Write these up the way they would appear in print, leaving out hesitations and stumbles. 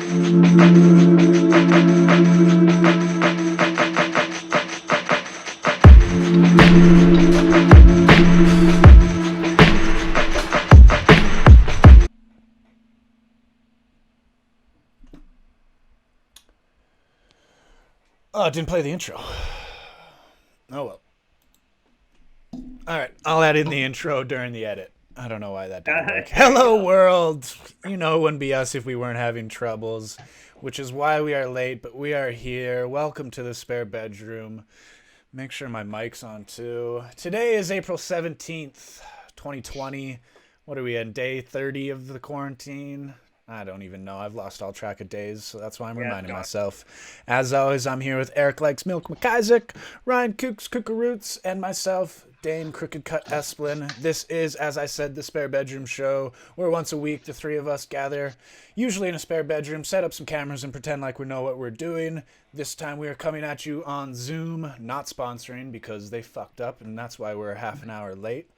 Oh, it didn't play the intro. Oh well. All right, I'll add in the intro during the edit. I don't know why that didn't work. Hello, world. You know it wouldn't be us if we weren't having troubles, which is why we are late, but we are here. Welcome to the spare bedroom. Make sure my mic's on too. Today is April 17th, 2020. What are we in? Day 30 of the quarantine? I don't even know. I've lost all track of days, so that's why I'm reminding myself. As always, I'm here with Eric Likes Milk McIsaac, Ryan Kooks Kookaroots, and myself, Dane Crooked Cut Esplin. This is, as I said, the Spare Bedroom Show, where once a week the three of us gather, usually in a spare bedroom, set up some cameras and pretend like we know what we're doing. This time we are coming at you on Zoom, not sponsoring because they fucked up, and that's why we're half an hour late.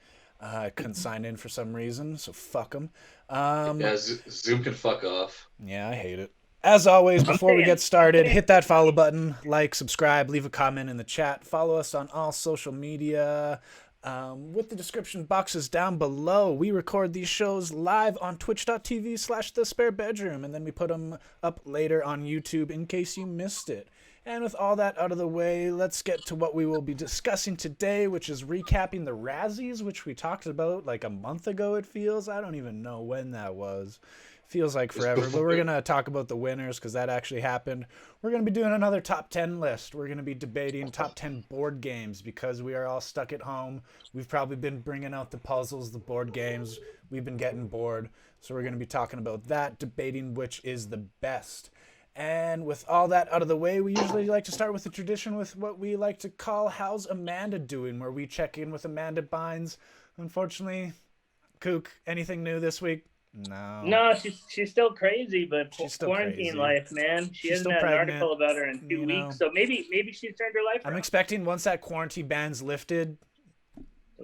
I couldn't sign in for some reason, so fuck them. Yeah, Zoom can fuck off. Yeah, I hate it. As always, before we get started, hit that follow button, like, subscribe, leave a comment in the chat, follow us on all social media. With the description boxes down below, we record these shows live on twitch.tv/thesparebedroom, and then we put them up later on YouTube in case you missed it. And with all that out of the way, let's get to what we will be discussing today, which is recapping the Razzies, which we talked about like a month ago, it feels. I don't even know when that was. Feels like forever, but we're going to talk about the winners because that actually happened. We're going to be doing another top 10 list. We're going to be debating top 10 board games because we are all stuck at home. We've probably been bringing out the puzzles, the board games. We've been getting bored. So we're going to be talking about that, debating which is the best. And with all that out of the way, we usually like to start with the tradition with what we like to call How's Amanda Doing, where we check in with Amanda Bynes. Unfortunately, Kook, anything new this week? No, she's still crazy, but She's still quarantine crazy. life, man. She She's hasn't still had an pregnant, article about her in 2 you know. weeks, so maybe she's turned her life I'm around. expecting once that quarantine ban's lifted,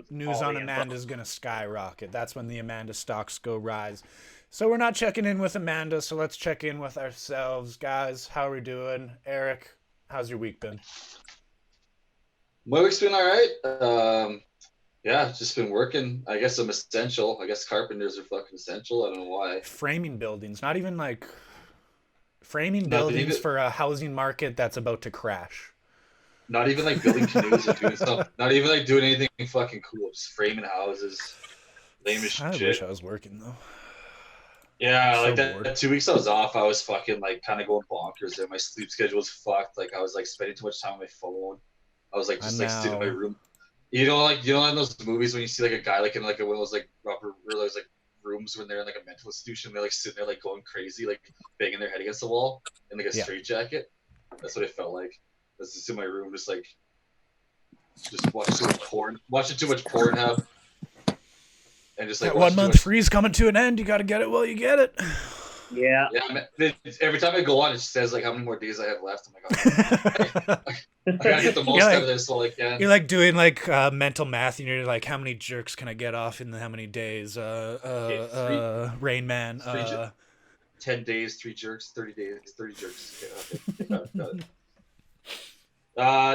news on All the Amanda's going to skyrocket. That's when the Amanda stocks go rise. So we're not checking in with Amanda, so let's check in with ourselves. Guys, how are we doing? Eric, how's your week been? My week's been all right. Yeah, just been working. I guess I'm essential. I guess carpenters are fucking essential. I don't know why. Framing buildings, not even like framing Not buildings even- for a housing market that's about to crash. Not even like building canoes or doing stuff. Not even like doing anything fucking cool. Just framing houses. Lame as I shit. wish I was working though. Yeah, so like bored. that 2 weeks I was off, I was fucking like kind of going bonkers. And my sleep schedule was fucked. Like I was like spending too much time on my phone. I was like just like sitting in my room. You know in those movies when you see like a guy like in like one of those like rubber or those like rooms when they're in like a mental institution, they're like sitting there like going crazy, like banging their head against the wall in like a straitjacket. That's what it felt like. I was just in my room, just watching too much porn, and just like that 1 month freeze coming to an end. You got to get it while you get it. Yeah. Yeah, every time I go on, it says like how many more days I have left. I'm like, I gotta get the most out of this while I can. You're like doing like mental math, and you're like, how many jerks can I get off in how many days? Rain Man. 10 days, 3 jerks, 30 days, 30 jerks. Okay, got it.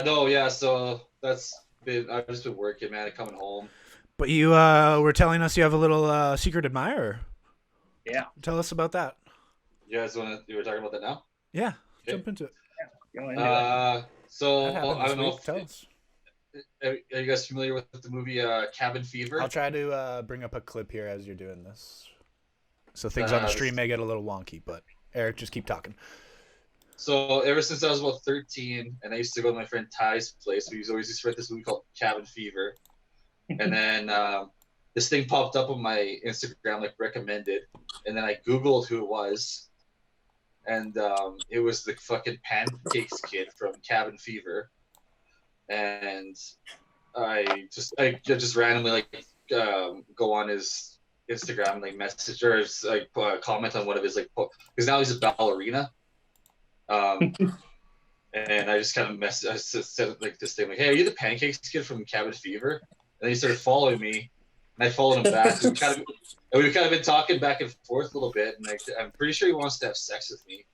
No, yeah. So I've just been working, man, and coming home. But you were telling us you have a little secret admirer. Yeah. Tell us about that. You guys you were talking about that now? Yeah. Okay. Jump into it. So I don't know. Tell us. Are you guys familiar with the movie Cabin Fever? I'll try to bring up a clip here as you're doing this. So things on the stream may get a little wonky, but Eric, just keep talking. So ever since I was about 13, and I used to go to my friend Ty's place, we always used to rent this movie called Cabin Fever. And then this thing popped up on my Instagram, like recommended. And then I Googled who it was. And it was the fucking Pancakes kid from Cabin Fever. And I just randomly like go on his Instagram and like message or like comment on one of his like because now he's a ballerina. And I just kind of said like this thing like, hey, are you the Pancakes kid from Cabin Fever? And then he started following me, And I followed him back. We've kind of been talking back and forth a little bit, and I'm pretty sure he wants to have sex with me.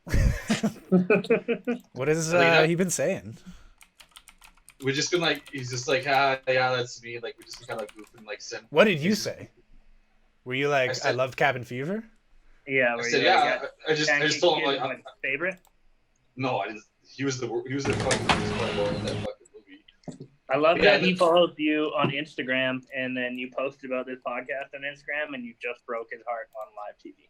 What has he been saying? We've just been like, he's just like, yeah, that's me. Like, we just kind of like goofing, like, send. What did you say? Were you like, I loved Cabin Fever? Yeah. I said, yeah. I just told him like, my favorite. No, I didn't. He was the fucking worst part of that fucking movie. I love that he follows you on Instagram, and then you posted about this podcast on Instagram, and you just broke his heart on live TV.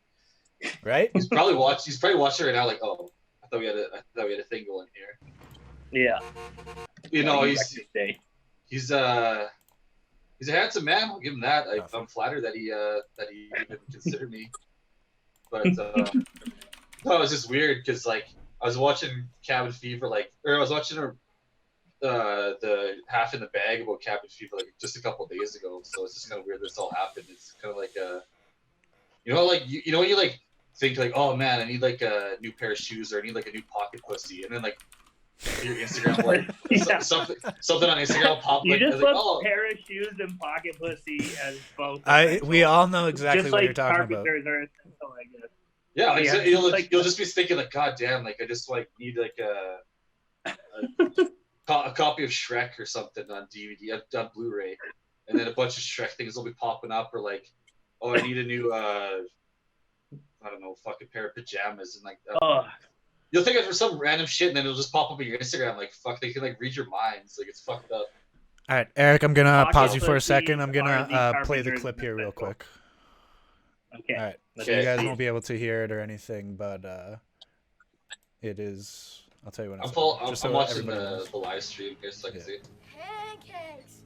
Right? He's probably watching right now, like, oh, I thought we had a thing going here. Yeah. You know, he's a handsome man. I'll give him that. I'm flattered that he even considered me. But no, it was just weird because like I was watching Cabin Fever, or I was watching the Half in the Bag about Cabin Fever like just a couple of days ago. So it's just kind of weird this all happened. It's kind of like you know when you like think like, oh man, I need like a new pair of shoes or I need like a new pocket pussy, and then like your Instagram like Yeah. something on Instagram will pop You like, just like, put pair of shoes and pocket pussy as both. We all know exactly just what like you're talking about. carpenters are essential, I guess. Yeah, like, Yeah, so you'll like- just be thinking like, God damn, like I just like need like a copy of Shrek or something on DVD, on Blu-ray, and then a bunch of Shrek things will be popping up, or like, oh, I need a new I don't know, fucking pair of pajamas, and like you'll think of some random shit, and then it'll just pop up on your Instagram. Like fuck, they can like read your minds. Like it's fucked up. All right, Eric, I'm gonna Pocket pause you for a pussy second. I'm are gonna the play the carpenters clip here real essential. quick. Okay. All right, so Okay. you guys won't be able to hear it or anything, but it is. I'll tell you when it's. I'm watching the live stream here so I can see. Pancakes!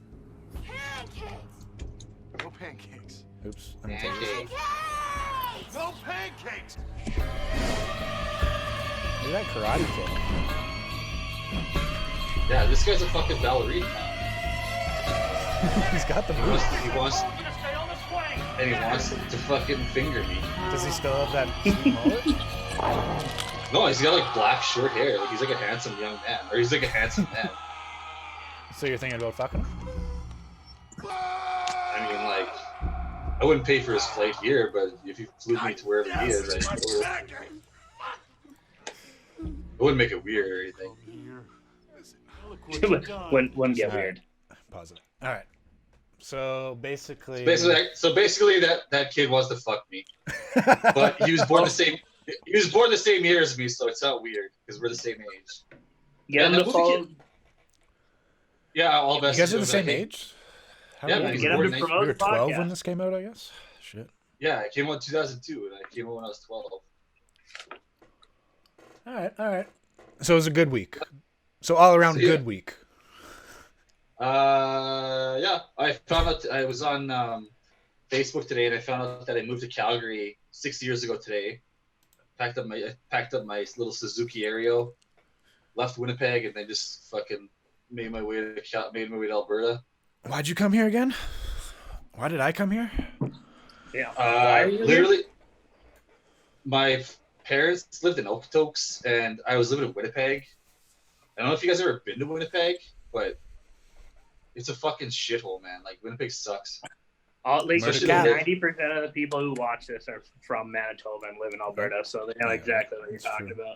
Pancakes! No pancakes. Oops. Let me take this. Pancakes. Pancakes! No pancakes. Look at that karate kid. Yeah, this guy's a fucking ballerina. He's got the He moves. wants, and he wants to fucking finger me. Does he still have that sweet mullet? No, he's got like black short hair. Like he's like a handsome young man, or he's like a handsome man. So you're thinking about fucking him? I mean, like, I wouldn't pay for his flight here, but if he flew me to wherever he is, it wouldn't make it weird or anything. Wouldn't get All right. weird. Pause it. All right. So basically. Basically, that kid wants to fuck me, but he was born the same. He was born the same year as me, so it's not weird because we're the same age. Get him Yeah, to follow. Yeah, all You best. guys are the but I same think- age? How Yeah, old man, are he's you? Get him born to in- We promote were the 12 when podcast. this came out, I guess. Shit. Yeah, it came out in 2002, and I came out when I was 12. All right. So it was a good week. So all around So, yeah. good week. Yeah, I found out I was on Facebook today, and I found out that I moved to Calgary 6 years ago today. I packed up my little Suzuki Aereo, left Winnipeg, and then just fucking made my way to Alberta. Why'd you come here again? Why did I come here? Yeah. Why are you here? Literally, my parents lived in Okotoks, and I was living in Winnipeg. I don't know if you guys have ever been to Winnipeg, but it's a fucking shithole, man. Like Winnipeg sucks. Like Especially 90% of the people who watch this are from Manitoba and live in Alberta, so they know Yeah, exactly what you're that's talking true. about.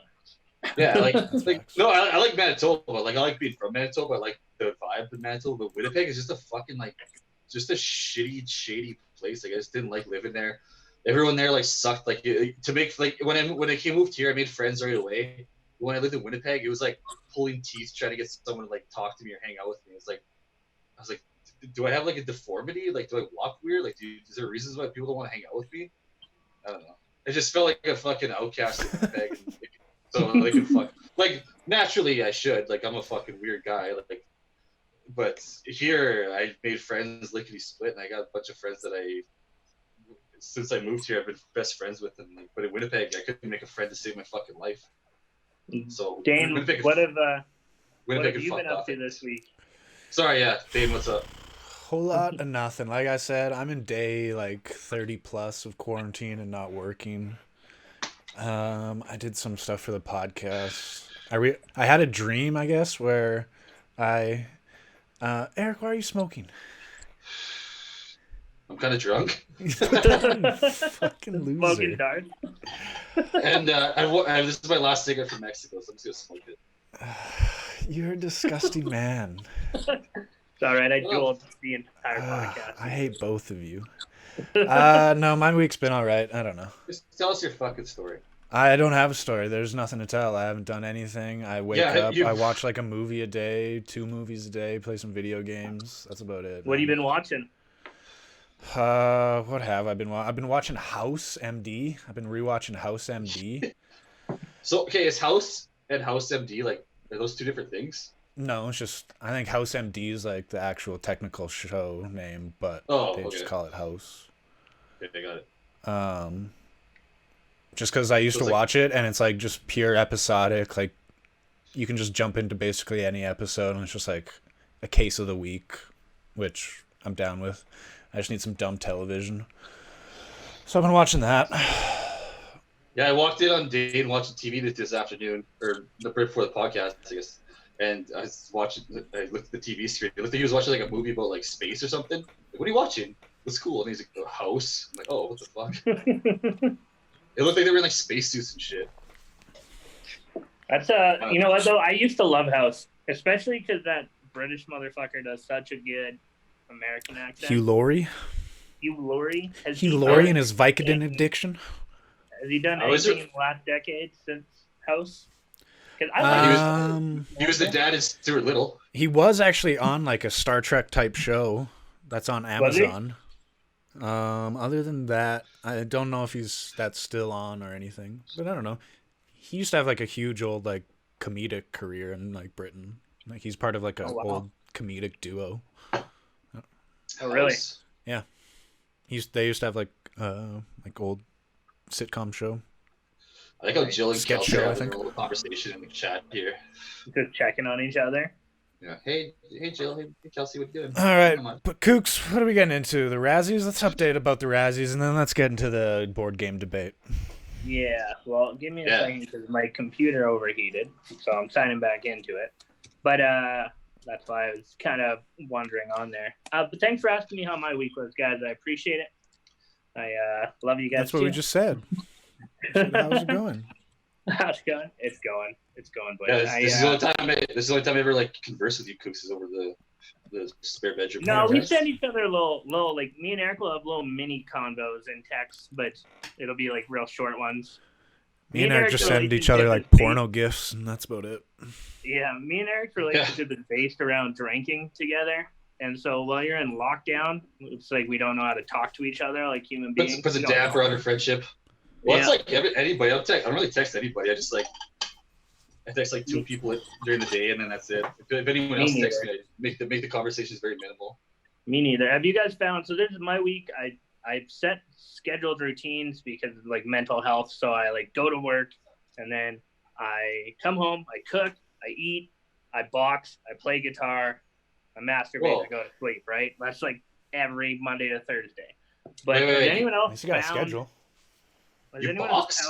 Yeah, like facts. no, I like Manitoba. Like I like being from Manitoba. I like the vibe of Manitoba. But Winnipeg is just a fucking just a shitty, shady place. Like I just didn't like living there. Everyone there like sucked. Like to make like when I moved here, I made friends right away. When I lived in Winnipeg, it was like pulling teeth trying to get someone to like talk to me or hang out with me. It's like I was like, do I have like a deformity? Like, do I walk weird? Like, is there reasons why people don't want to hang out with me? I don't know. It just felt like a fucking outcast in Winnipeg. So they can fuck. Like naturally, I should. Like I'm a fucking weird guy. Like, but here I made friends lickety split, and I got a bunch of friends that since I moved here, I've been best friends with them. Like, but in Winnipeg, I couldn't make a friend to save my fucking life. So Dane, Winnipeg, what have Winnipeg you been fucked up off. to this week? Sorry, yeah, Dane, what's up? Whole lot of nothing. Like I said, I'm in day like 30 plus of quarantine and not working. I did some stuff for the podcast. I had a dream, I guess, where Eric, why are you smoking? I'm kind of drunk. Fucking loser. Smoking darts. And this is my last cigarette from Mexico, so I'm just gonna smoke it. You're a disgusting man. It's all right. I dueled the entire podcast. I hate both of you. No, my week's been all right. I don't know. Just tell us your fucking story. I don't have a story. There's nothing to tell. I haven't done anything. I wake up, I watch like a movie a day, 2 movies a day, play some video games. That's about it. What have you been watching? What have I been watching? I've been watching House MD. I've been rewatching House MD. So, okay, is House and House MD, like, are those two different things? No, it's just, I think House MD is like the actual technical show name, but they just call it House. Okay, I got it. Just because I used to watch it, and it's like just pure episodic. Like, you can just jump into basically any episode, and it's just like a case of the week, which I'm down with. I just need some dumb television. So I've been watching that. Yeah, I walked in on Dane and watched TV this afternoon, or the break before the podcast, I guess. And I was watching, I looked at the TV screen. It looked like he was watching like a movie about like space or something. Like, what are you watching? It's cool. And he's like, the House. I'm like, oh, what the fuck? It looked like they were in like spacesuits and shit. That's you know what though? I used to love House, especially because that British motherfucker does such a good American accent. Hugh Laurie. Hugh Laurie. Hugh Laurie and his Vicodin addiction. Has he done anything in the last decade since House? Because I like he was the dad in Stuart Little. He was actually on like a Star Trek type show that's on Amazon. Other than that, I don't know if that's still on or anything. But I don't know. He used to have like a huge old like comedic career in like Britain. Like he's part of like a old comedic duo. Oh really? Yeah. They used to have like old sitcom show. I think how Jill and Sketch Kelsey show, I having think. a little conversation in the chat here. Just checking on each other. Yeah. Hey Jill. Hey Kelsey, what you doing? All right, but Kooks, what are we getting into? The Razzies? Let's update about the Razzies, and then let's get into the board game debate. Yeah, well, give me a second because my computer overheated, so I'm signing back into it. But that's why I was kind of wondering on there. But thanks for asking me how my week was, guys. I appreciate it. I love you guys. That's what we just said. How's it going? How's it going? It's going. It's going. But yeah, this is the only time I ever like converse with you, Kooks, is over the spare bedroom. No, we send each other little like me and Eric will have little mini convos in text, but it'll be like real short ones. Me and Eric just send each other like porno gifs, and that's about it. Yeah, me and Eric's relationship is based around drinking together. And so while you're in lockdown, it's like we don't know how to talk to each other like human beings. Puts a damper on our friendship. Well, it's like anybody. I don't really text anybody. I text like 2 people during the day, and then that's it. If anyone else texts me, I make the conversations very minimal. Me neither. Have you guys found? So this is my week. I've set scheduled routines because of like mental health. So I like go to work, and then I come home. I cook. I eat. I box. I play guitar. I masturbate. I go to sleep. Right. That's like every Monday to Thursday. But does anyone else? You got a schedule. You box?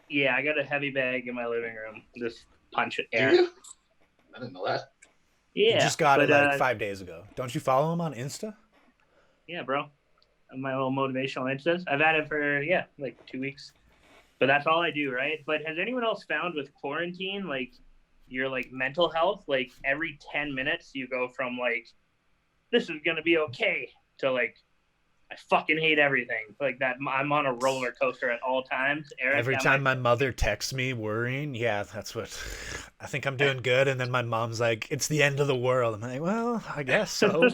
Yeah, I got a heavy bag in my living room. Just punch air. Do you? I didn't know that. Yeah. You just got it like 5 days ago. Don't you follow him on Insta? Yeah, bro. My little motivational Instas. I've had it for, like 2 weeks. But that's all I do, right? But has anyone else found with quarantine, like, your, like, mental health, like, every 10 minutes you go from, like, this is going to be okay, to, like, I fucking hate everything. Like that, I'm on a roller coaster at all times. Eric, every time my mother texts me worrying, that's what I think I'm doing good. And then my mom's like, it's the end of the world. I'm like, well, I guess so.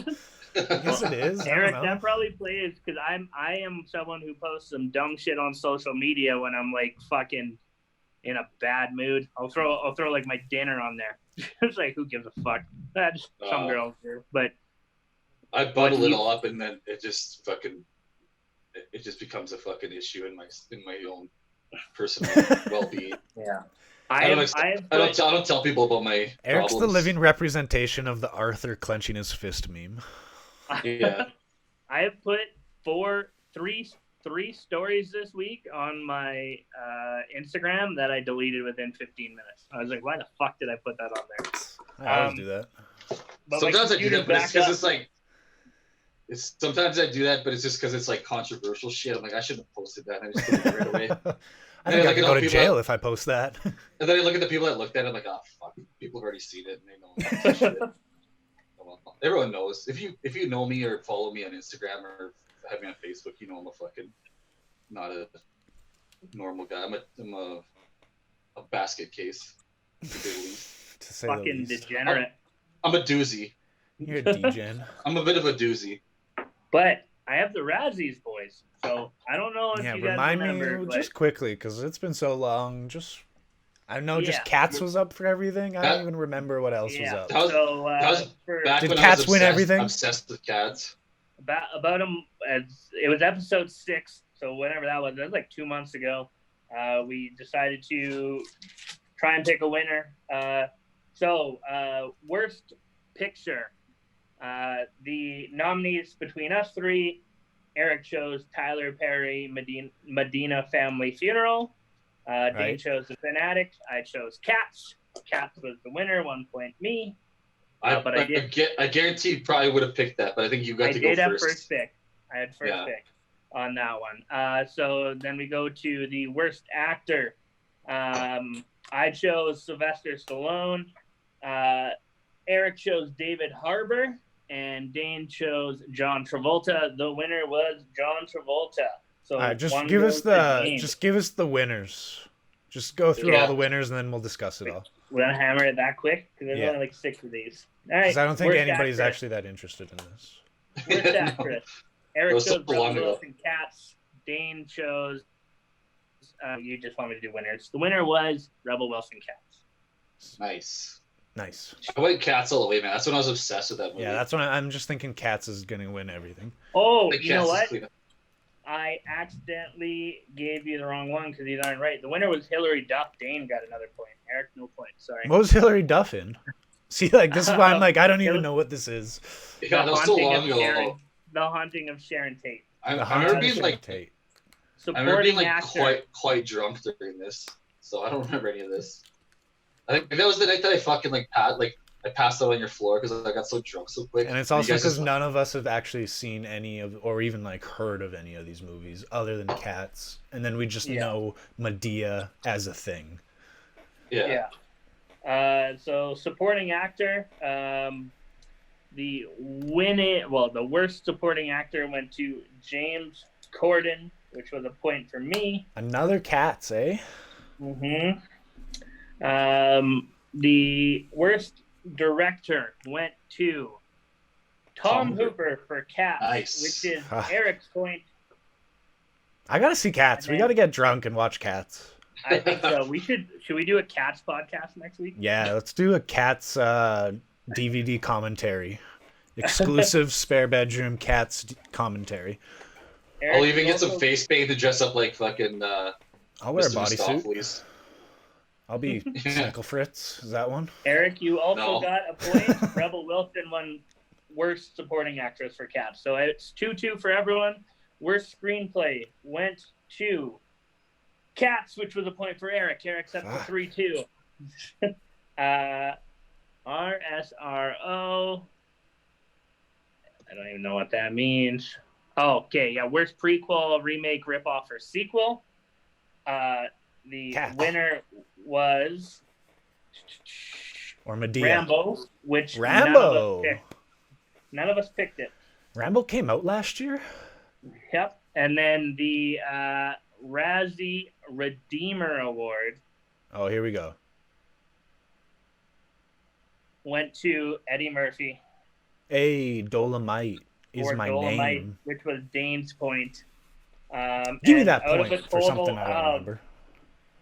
I guess it is. Eric, that probably plays because I am someone who posts some dumb shit on social media when I'm like fucking in a bad mood. I'll throw like my dinner on there. It's like, who gives a fuck? That's some girls do, but. I bottle it all up, and then it just becomes a fucking issue in my own personal well-being. Yeah, I don't tell people about my Eric's problems. the living representation of the Arthur clenching his fist meme. Yeah, I have put three stories this week on my Instagram that I deleted within 15 minutes. I was like, why the fuck did I put that on there? I always do that. But sometimes I do that, but it's because it's like. It's sometimes I do that, but it's just because it's like controversial shit. I'm like, I shouldn't have posted that. I just delete it right away. I think I look could at go all to people jail if I post that. And then I look at the people that looked at it, I'm like, oh fuck, people have already seen it and they know about this shit. Oh, well, everyone knows. If you know me or follow me on Instagram or have me on Facebook, you know I'm a fucking not a normal guy. I'm a basket case. To say the least. To say the Fucking least. degenerate. I'm a doozy. You're a degen. I'm a bit of a doozy. But I have the Razzies, boys. So I don't know if Yeah, you guys remind remember. me but just quickly because it's been so long. I know Yeah. just Cats was up for everything. I don't even remember what else was Yeah. up. That was- So that was for Back Did when Cats I was win everything? Obsessed with cats. about it was episode 6. So whenever that was like 2 months ago. We decided to try and pick a winner. Worst picture. The nominees between us three, Eric chose Tyler Perry, Medina Family Funeral. Dane Right. chose The Fanatic. I chose Cats. Cats was the winner, 1 point me. But I did. I guarantee you probably would have picked that, but I think you got I to go did have first. first pick. I had first Yeah. pick on that one. So then we go to the worst actor. I chose Sylvester Stallone. Eric chose David Harbour, and Dane chose John Travolta. The winner was John Travolta. So All right, just one give goes us to Dane. the winners. Just go through Yeah. all the winners and then we'll discuss it all. We're gonna hammer it that quick because there's Yeah. only like 6 of these. All right. Because I don't think worst anybody's actress. actually that interested in this. Worst No. actress. Eric was so chose long Rebel ago. Wilson Cats. Dane chose. You just want me to do winners. The winner was Rebel Wilson Cats. Nice. Nice. I went cats all the way, man. That's when I was obsessed with that movie. Yeah, that's when I'm just thinking Cats is gonna win everything. Oh, The you know Cats is what? clean. I accidentally gave you the wrong one because these aren't right. The winner was Hillary Duff. Dane got another point. Eric, no point. Sorry. What was Hillary Duff in? See, like this is why I'm like I don't even know what this is. Yeah, that was so Haunting long of ago. Sharon- The Haunting of Sharon Tate. I The remember Haunting being of like, Tate. I remember being Supporting like actor. quite drunk during this, so I don't remember any of this. I think that was the night that I fucking I passed out on your floor because I got so drunk so quick. And it's You also guys because just- none of us have actually seen any of, or even like heard of any of these movies other than Cats, and then we just Yeah. know Medea as a thing. Yeah. So supporting actor. The worst supporting actor went to James Corden, which was a point for me. Another Cats, eh? Mm-hmm. The worst director went to Tom Tom Hooper for Cats, Nice. which is Ah. Eric's point. I gotta see Cats. We gotta get drunk and watch Cats. I think so. Should we do a Cats podcast next week? Yeah, let's do a Cats DVD commentary. Exclusive spare bedroom Cats commentary. Eric, I'll even you get some also- face paint to dress up like fucking I'll wear a Mr. bodysuit. Mistopheles. I'll be Snickle Fritz. Is that one? Eric, you also No. got a point. Rebel Wilson won worst supporting actress for Cats. So it's 2-2 for everyone. Worst screenplay went to Cats, which was a point for Eric. Eric's up to Fuck. 3-2. RSRO. I don't even know what that means. Oh, okay. Yeah. Worst prequel, remake, ripoff, or sequel. The Cats. winner was Or Medea. Rambo, which Rambo. None of us picked it. Rambo came out last year? Yep. And then the Razzie Redeemer Award Oh, here we go. went to Eddie Murphy. Hey, Dolomite is or my Dolomite, name. which was Dane's point. Give me And that out of point a for total something I don't of- remember.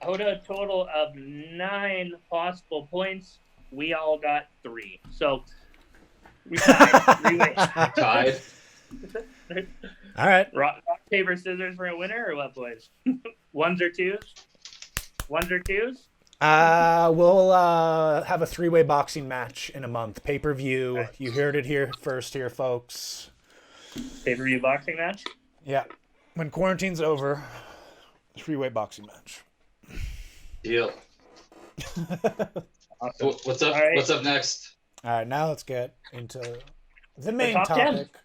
Out of a total of 9 possible points, we all got 3. So we tied 3 ways. tied. All right. Rock, paper, scissors for a winner, or what, boys? Ones or twos? Ones or twos? We'll have a 3-way boxing match in a month. Pay-per-view. Okay. You heard it here first here, folks. Pay-per-view boxing match? Yeah. When quarantine's over, 3-way boxing match. Deal. Awesome. What's up? All right. What's up next? All right, now let's get into the main top 10. topic.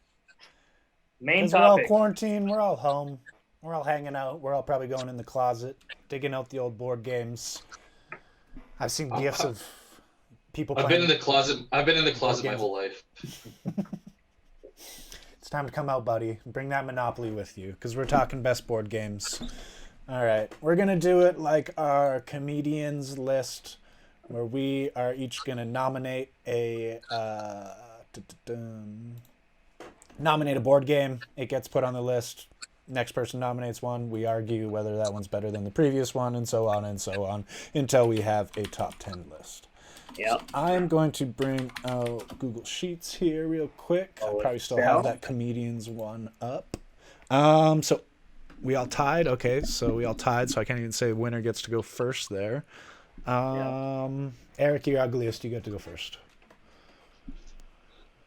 Main Because we're all topic. quarantined, we're all home, we're all hanging out, we're all probably going in the closet, digging out the old board games. I've seen gifs of people I've been playing. in the closet. I've been in the closet my games. whole life. It's time to come out, buddy. Bring that Monopoly with you, because we're talking best board games. All right, we're gonna do it like our comedians list, where we are each gonna nominate a board game. It gets put on the list. Next person nominates one. We argue whether that one's better than the previous one, and so on until we have a top 10 list. Yep. I'm going to bring out Google Sheets here real quick. I probably still have that comedians one up. So we all tied. Okay, so we all tied. So I can't even say winner gets to go first there. Eric, you're ugliest. You get to go first.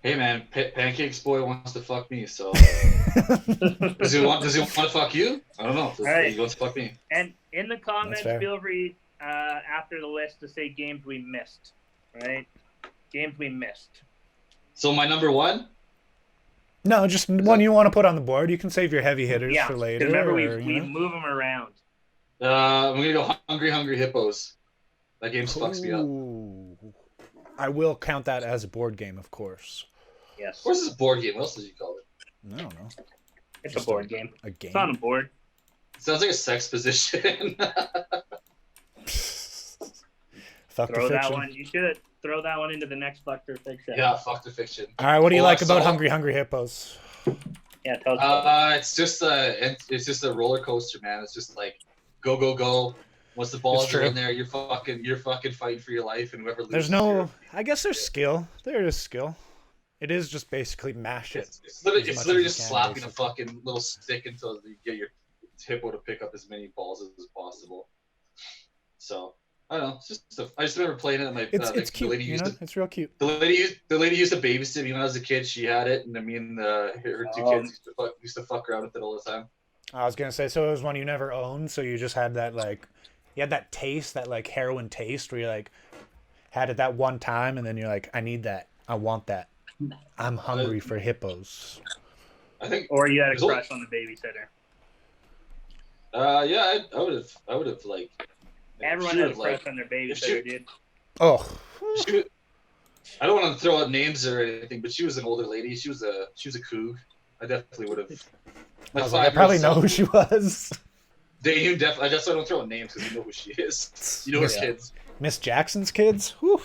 Hey man, Pancakes boy wants to fuck me, so does he want to fuck you? I don't know. right. He wants to fuck me. And in the comments, fair. feel free after the list to say games we missed. Right? Games we missed. So my number one. No, just one you want to put on the board. You can save your heavy hitters Yeah. for 'cause later. remember, we or, you know. move them around. I'm gonna go Hungry Hippos. That game fucks me up. Of Ooh. I will count that as a board game, of course. Yes. course, it's a board game. What else did you call it? I don't know. It's a board game. A game. It's on a board. It sounds like a sex position. Fuck the Throw that fiction. one. You should throw that one into the next Fuck or Fiction. Yeah, fuck the fiction. All right, what do you Oh, like I about saw- Hungry Hippos? Yeah, tell us. It's just a roller coaster, man. It's just like go. Once the balls It's are true. in there, you're fucking fighting for your life, and whoever loses. There's no. I guess there's skill. There is skill. It is just basically mash it. It's literally, as it's much literally as just you can, slapping a fucking little stick until you get your hippo to pick up as many balls as possible. So I don't know. It's just I just remember playing it. And It's the cute. lady You used know, to, it's real cute. the lady used to babysit me when I was a kid. She had it, and me and her two kids used to fuck around with it all the time. I was gonna say, so it was one you never owned, so you just had that like, you had that taste, that like heroin taste, where you like had it that one time, and then you're like, I need that, I want that, I'm hungry for hippos. I think. Or you had a There's only- crush on the babysitter. Yeah, I would have like. Everyone she had a would've, crush like, on their babysitter, she- dude. Oh, I don't want to throw out names or anything, but she was an older lady. She was a coug. I definitely would have. I was like, I probably know who she was. You definitely. That's why I don't throw out names because you know who she is. You know her Yeah. kids. Miss Jackson's kids. Whew.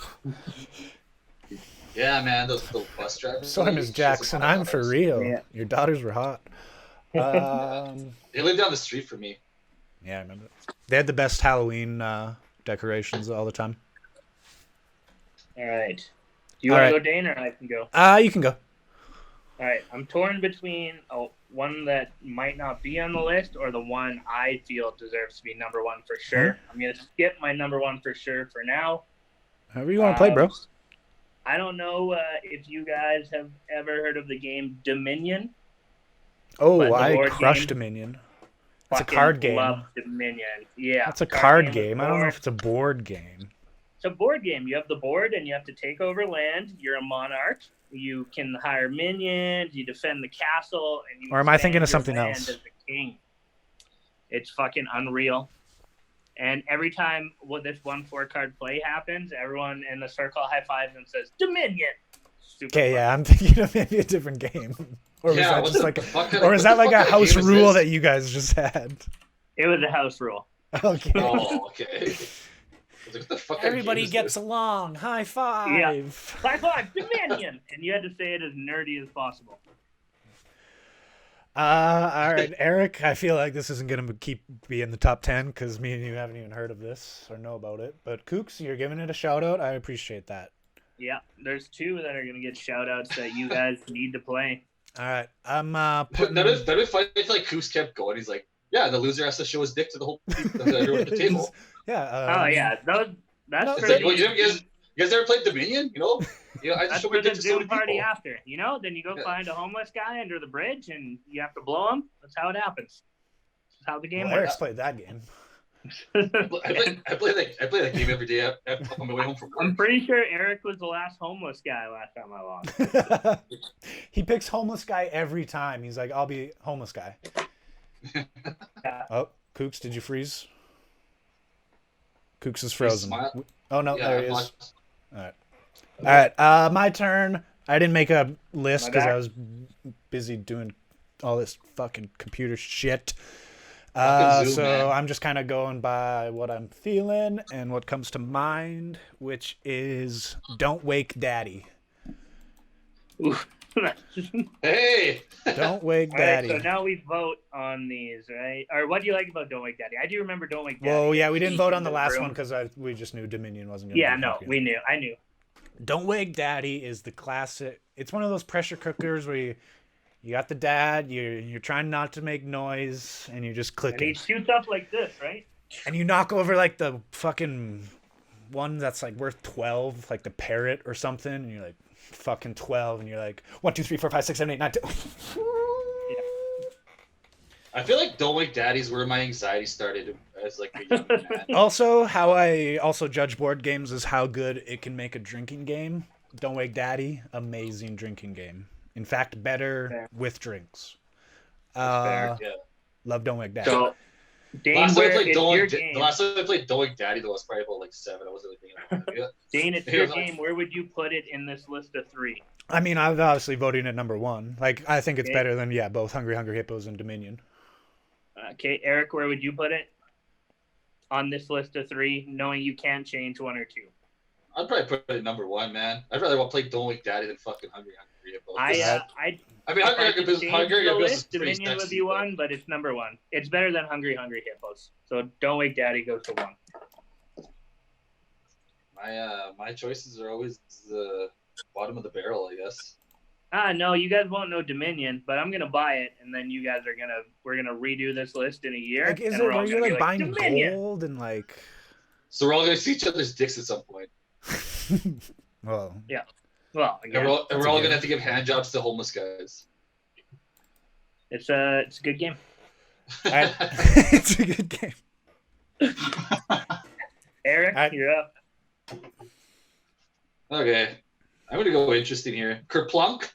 Yeah, man, those bus drivers. Sorry, Miss Jackson, I'm for real. Yeah. Your daughters were hot. They live down the street from me. Yeah, I remember. They had the best Halloween decorations all the time. All right. Do you All want to right. go, Dane, or I can go? You can go. All right. I'm torn between one that might not be on the list or the one I feel deserves to be number one for sure. I'm going to skip my number one for sure for now. However you want to play, bro. I don't know if you guys have ever heard of the game Dominion. Oh, but the I board crushed game- Dominion. It's a Fucking card game. Love Dominion. Yeah. That's a card with game. I don't know board. if it's a board game. It's a board game. You have the board and you have to take over land. You're a monarch. You can hire minions. You defend the castle. And you Or am I thinking of expand something your land else? As the king. It's fucking unreal. And every time this 1 4-card play happens, everyone in the circle high fives and says Dominion. Super Okay, fun. yeah, I'm thinking of maybe a different game. Or was Yeah, that what just the like, fuck kind or of- is what that the like fuck a kind of house game is rule this? that you guys just had? It was a house rule. Okay. Oh, okay. I was like, what the fuck kind of Everybody game is gets this? along. High five. High five, Dominion! And you had to say it as nerdy as possible. All right, Eric. I feel like this isn't gonna be in the top 10 because me and you haven't even heard of this or know about it. But Kooks, you're giving it a shout out. I appreciate that. Yeah, there's two that are going to get shout outs that you guys need to play. All right, I'm putting. That'd be funny if like Coos kept going. He's like, yeah, the loser has to show his dick to the whole to everyone at the table. Yeah. Oh, yeah. That's It's for like, the, well, you guys ever played Dominion? You know, I just that's show for my the dick to so Zoom many party people. after. You know, then you go Yeah. find a homeless guy under the bridge and you have to blow him. That's how it happens. That's how the game Well, works. Eric's played that game. I play that game every day on my way home from work. I'm pretty sure Eric was the last homeless guy last time I lost. He picks homeless guy every time. He's like, I'll be homeless guy. Oh, Kooks, did you freeze? Kooks is frozen. Smile. Oh no, Yeah, there he I'm is. All right. My turn. I didn't make a list My because I back. was busy doing all this fucking computer shit. Fucking Zoom, So man. I'm just kind of going by what I'm feeling and what comes to mind, which is Don't Wake Daddy. Oof. Hey, Don't Wake All right, Daddy. so now we vote on these, right? Or what do you like about Don't Wake Daddy? I do remember Don't Wake Daddy. Well, yeah, we didn't vote on the In last room. one because we just knew Dominion wasn't going to Yeah, no, we knew. I knew. Don't Wake Daddy is the classic. It's one of those pressure cookers where you got the dad, you're trying not to make noise, and you're just And he clicking. shoots up like this, right? And you knock over like the fucking one that's like worth 12, like the parrot or something, and you're like, fucking 12, and you're like, 1, 2, 3, 4, 5, 6, 7, 8, 9, 10. I feel like Don't Wake Daddy's where my anxiety started as like a young man. Also, how I also judge board games is how good it can make a drinking game. Don't Wake Daddy, amazing drinking game. In fact, better Fair. with drinks. fair. Yeah. Love Don't Wake Daddy. So, Dane, Last time I where played it's Don't your Wake, game. the last time I played Don't Wake Daddy, though, I was probably about like 7. I wasn't really thinking about it. Dane, it's your game. Where would you put it in this list of 3? I mean, I'm obviously voting at number 1. Like, I think it's Okay. better than, both Hungry Hungry Hippos and Dominion. Okay, Eric, where would you put it on this list of 3, knowing you can't change 1 or 2? I'd probably put it at number 1, man. I'd rather play Don't Wake Daddy than fucking Hungry Hungry Hippos. I mean, if Hungry I Hungry could Hippos, change Hungry the Hippos is list, pretty Dominion would sexy, be 1, but it's number 1. It's better than Hungry Hungry Hippos. So Don't Wake Daddy goes to 1. My choices are always the bottom of the barrel, I guess. No, you guys won't know Dominion, but I'm gonna buy it, and then you guys we're gonna redo this list in a year. Like, is and it we're all where you're gonna be like buying Dominion. gold and like. So we're all gonna see each other's dicks at some point, Well, Well, and again, we're all That's a gonna given. have to give hand jobs to homeless guys. it's a good game. it's a good game. Eric, I- you're up. Okay, I'm gonna go interesting here. Kerplunk.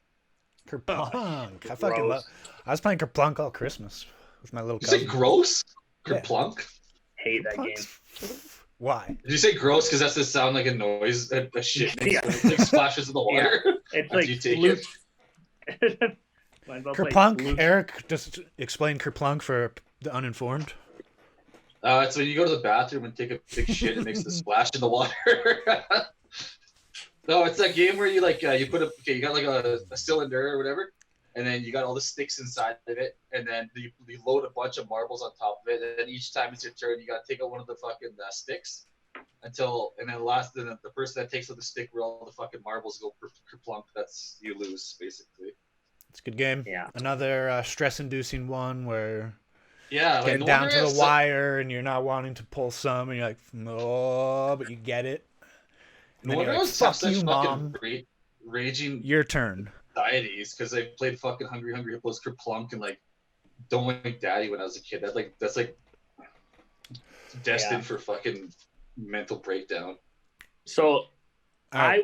Kerplunk. I fucking Gross. love. I was playing Kerplunk all Christmas with my little You say cousin. gross? Yeah. Kerplunk. Hate that game. Kerplunk's- Why? Did you say gross? Because that's the sound like a noise, a shit Yeah. like splashes in the water. It's After like you take loose. Might as well play Kerplunk. loose. Eric, just explain Kerplunk for the uninformed. It's when you go to the bathroom and take a big shit, it makes the splash in the water. No, it's that game where you like you put you got like a cylinder or whatever, and then you got all the sticks inside of it, and then you load a bunch of marbles on top of it, and then each time it's your turn, you gotta take out one of the fucking sticks and then the person that takes out the stick where all the fucking marbles go kerplunk, that's you lose basically. It's a good game. Yeah. Another stress-inducing one where Yeah, like getting no down wonder to if the some- wire and you're not wanting to pull some, and you're like, no, but you get it. And No then wonder you're I like, was fuck such you, fucking mom. raging Your turn. anxieties because I played fucking Hungry Hungry Hippos, Kerplunk, and like Don't Wake Daddy when I was a kid. That's like destined Yeah. for fucking mental breakdown. So Alright.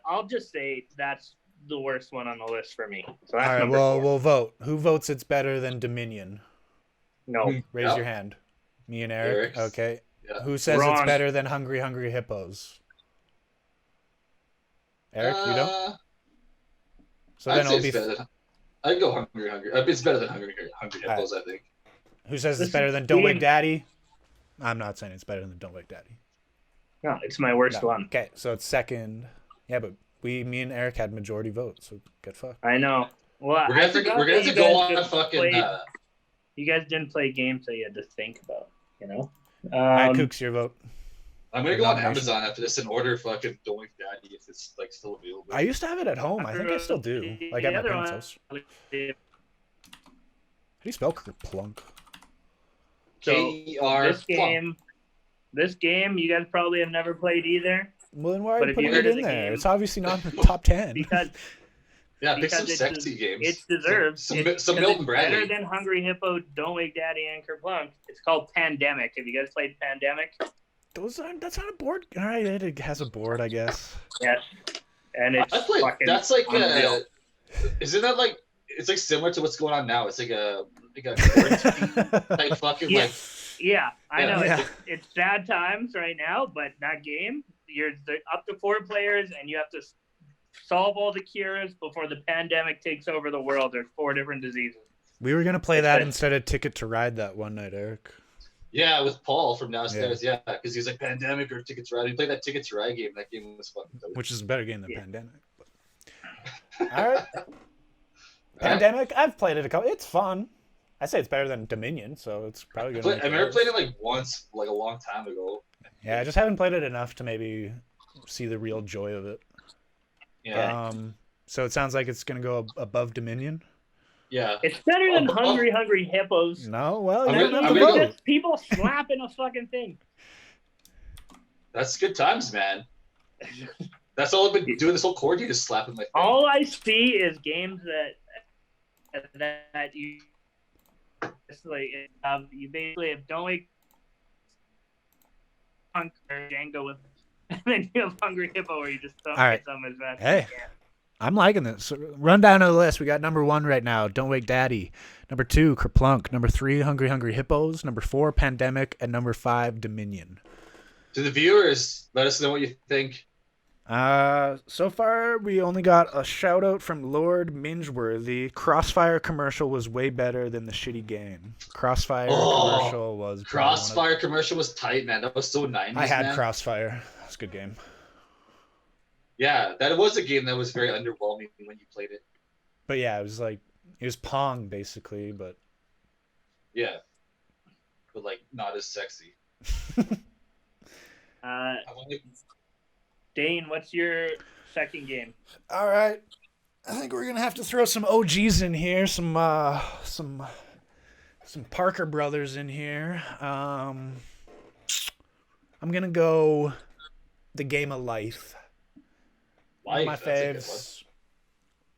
I'll just say that's the worst one on the list for me. So that's All right, number well, 4. we'll vote. Who votes it's better than Dominion? No. Raise Yeah. your hand. Me and Eric. Eric's. Okay. Yeah. Who says it's Wrong. better than Hungry Hungry Hippos? Eric, you don't. So I'd then say it'll be. it's better than, I'd go Hungry Hungry. It's better than Hungry Hippos, I think. Who says it's This better is than Don't Wake being- Daddy? I'm not saying it's better than Don't Wake Daddy. No, it's my worst No. one. Okay, so it's second. Yeah, but me and Eric had majority vote, so get fucked. I know. Well, We're I gonna have to, forgot we're gonna that have to you go guys on a just fucking. played- You guys didn't play games that you had to think about, you know? All right, Um, Kooks, your vote. I'm gonna go on nomination. Amazon after this and order fucking Don't Wake Daddy if it's like still available. I used to have it at home. I think I still do. Like at The my other parents' one- house. How do you spell Kerplunk? So KER. this game, you guys probably have never played either Well, then why are But you if you putting heard it of in the there? game- It's obviously not in the top 10. because Yeah, pick some because sexy games. It's deserved. Some It's Milton Bradley. better than Hungry Hippo, Don't Wake Daddy, and Kerplunk. It's called Pandemic. Have you guys played Pandemic? That's not a board. All right, it has a board, I guess. Yes. And it's I played. fucking That's like unreal. isn't that like it's like similar to what's going on now? It's like a quarantine type fucking Yeah. like Yeah, I know. Yeah. It's sad times right now, but that game, you're up to 4 players, and you have to solve all the cures before the pandemic takes over the world. There's 4 different diseases. We were gonna play that It's- instead of Ticket to Ride that one night, Eric. yeah with Paul from downstairs. Yeah, because he's like Pandemic or Ticket to Ride. He played that Ticket to Ride game. That game was fucking dope. Which is a better game than Yeah. Pandemic. But... All right. Pandemic, I've played it a couple. It's fun. I say it's better than Dominion, so it's probably gonna. I remember playing it like once, like a long time ago. Yeah, I just haven't played it enough to maybe see the real joy of it. Yeah, So it sounds like it's gonna go above Dominion. yeah. It's better than Oh, Hungry Hippos. No, well, I'm you gonna- don't have I'm to gonna vote. go- Just people slapping a fucking thing. That's good times, man. That's all I've been doing this whole quarantine is slapping my face. All I see is games that you it's like you basically have Don't Wake Punk or Django with, and then you have Hungry Hippo where you just don't All right. get some as fast Hey. as you can. I'm liking this. So, run down to the list. We got number 1 right now, Don't Wake Daddy. Number 2, Kerplunk. Number 3, Hungry Hippos. Number 4, Pandemic. And number 5, Dominion. To the viewers, let us know what you think. So far, we only got a shout out from Lord Mingeworthy. Crossfire commercial was way better than the shitty game. Crossfire Oh, commercial was Crossfire commercial was tight, man. That was so 90s, I had man. Crossfire. That's a good game. Yeah, that was a game that was very underwhelming when you played it. But yeah, it was Pong basically, but Yeah. But like not as sexy. Uh, I've only- Dane, what's your second game? all right. I think we're gonna have to throw some OGs in here, some Parker brothers in here. I'm gonna go The Game of Life. One of my Life, that's a good faves.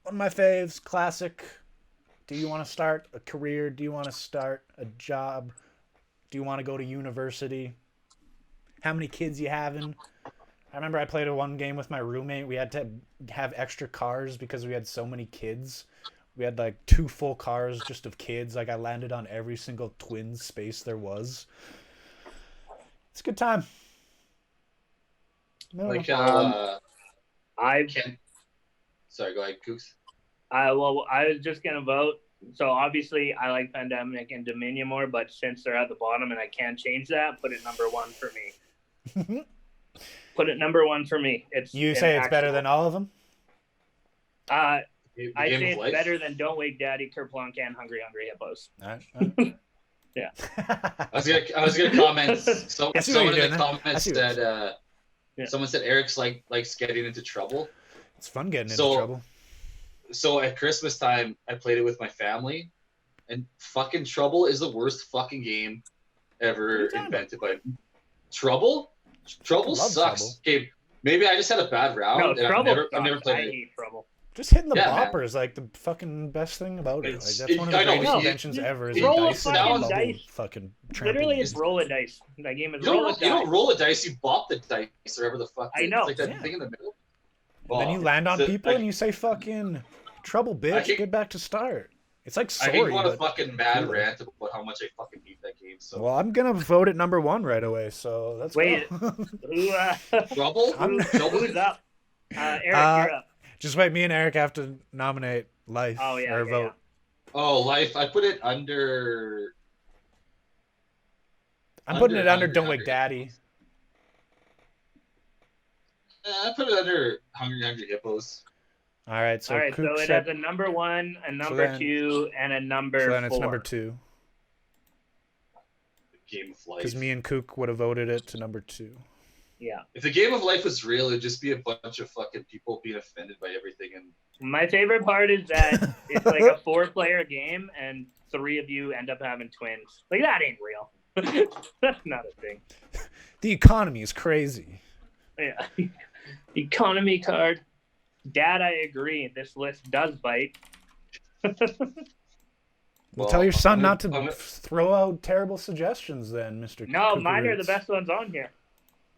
One of my faves, classic. Do you want to start a career? Do you want to start a job? Do you want to go to university? How many kids you having? I remember I played one game with my roommate. We had to have extra cars because we had so many kids. We had like 2 full cars just of kids. Like I landed on every single twin space there was. It's a good time. No, Like I sorry, go ahead, Kooks. I was just gonna vote. So obviously I like Pandemic and Dominion more, but since they're at the bottom and I can't change that, put it number 1 for me. Put it number 1 for me. you an say it's better actual- than all of them? I The say Game of it's Life. better than Don't Wake Daddy, Kerplunk, and Hungry Hippos. All right. Yeah. I was gonna comment. So, I see what someone you're in the doing there. I comments see what said Yeah. someone said Eric's likes getting into trouble. It's fun getting into So- trouble. So at Christmas time, I played it with my family, and fucking Trouble is the worst fucking game ever you talking invented by Trouble. Trouble love sucks. Trouble. Okay, maybe I just had a bad round. No, and I've Trouble. never sucks. played I it. hate Trouble. Just hitting the Yeah, man. bopper is like the fucking best thing about it. Like, It's- that's one of the I know, greatest you- inventions ever. Is roll a a dice fucking and bubble dice. fucking Literally, trampoline. it's roll a dice. That game is You roll a don't, dice. you don't roll a dice. You bop the dice, or whatever the fuck. I it is. know. It's like that Yeah. thing in the middle. And then you land on So, people I- and you say fucking trouble, bitch. hate- Get back to start. It's like I sorry. can go on a but- fucking mad cool. rant about how much I fucking hate that game. So Well, I'm gonna vote at number 1 right away. So let's Wait. go. Who, Trouble. I'm- who's up? Eric, you're up. Just wait. Me and Eric have to nominate Life Oh, yeah, or yeah, vote. Oh, Life. I put it under. I'm putting it under Hungry Don't Wake Hungry. Daddy. I put it under Hungry Hippos. All right. So All right, so Kook it said, has a number 1, a number then- 2, and a number so 4. then it's number 2 Game of Life. because me and Kook would have voted it to number 2. Yeah. If the Game of Life was real, it'd just be a bunch of fucking people being offended by everything. And My favorite part is that it's like a 4-player game, and 3 of you end up having twins. Like, that ain't real. That's not a thing. The economy is crazy. Yeah. Economy card. Dad, I agree. This list does bite. Well, tell your son I'm not gonna- to throw out terrible suggestions, then, Mr. No, Cookie mine are the Roots. best ones on here.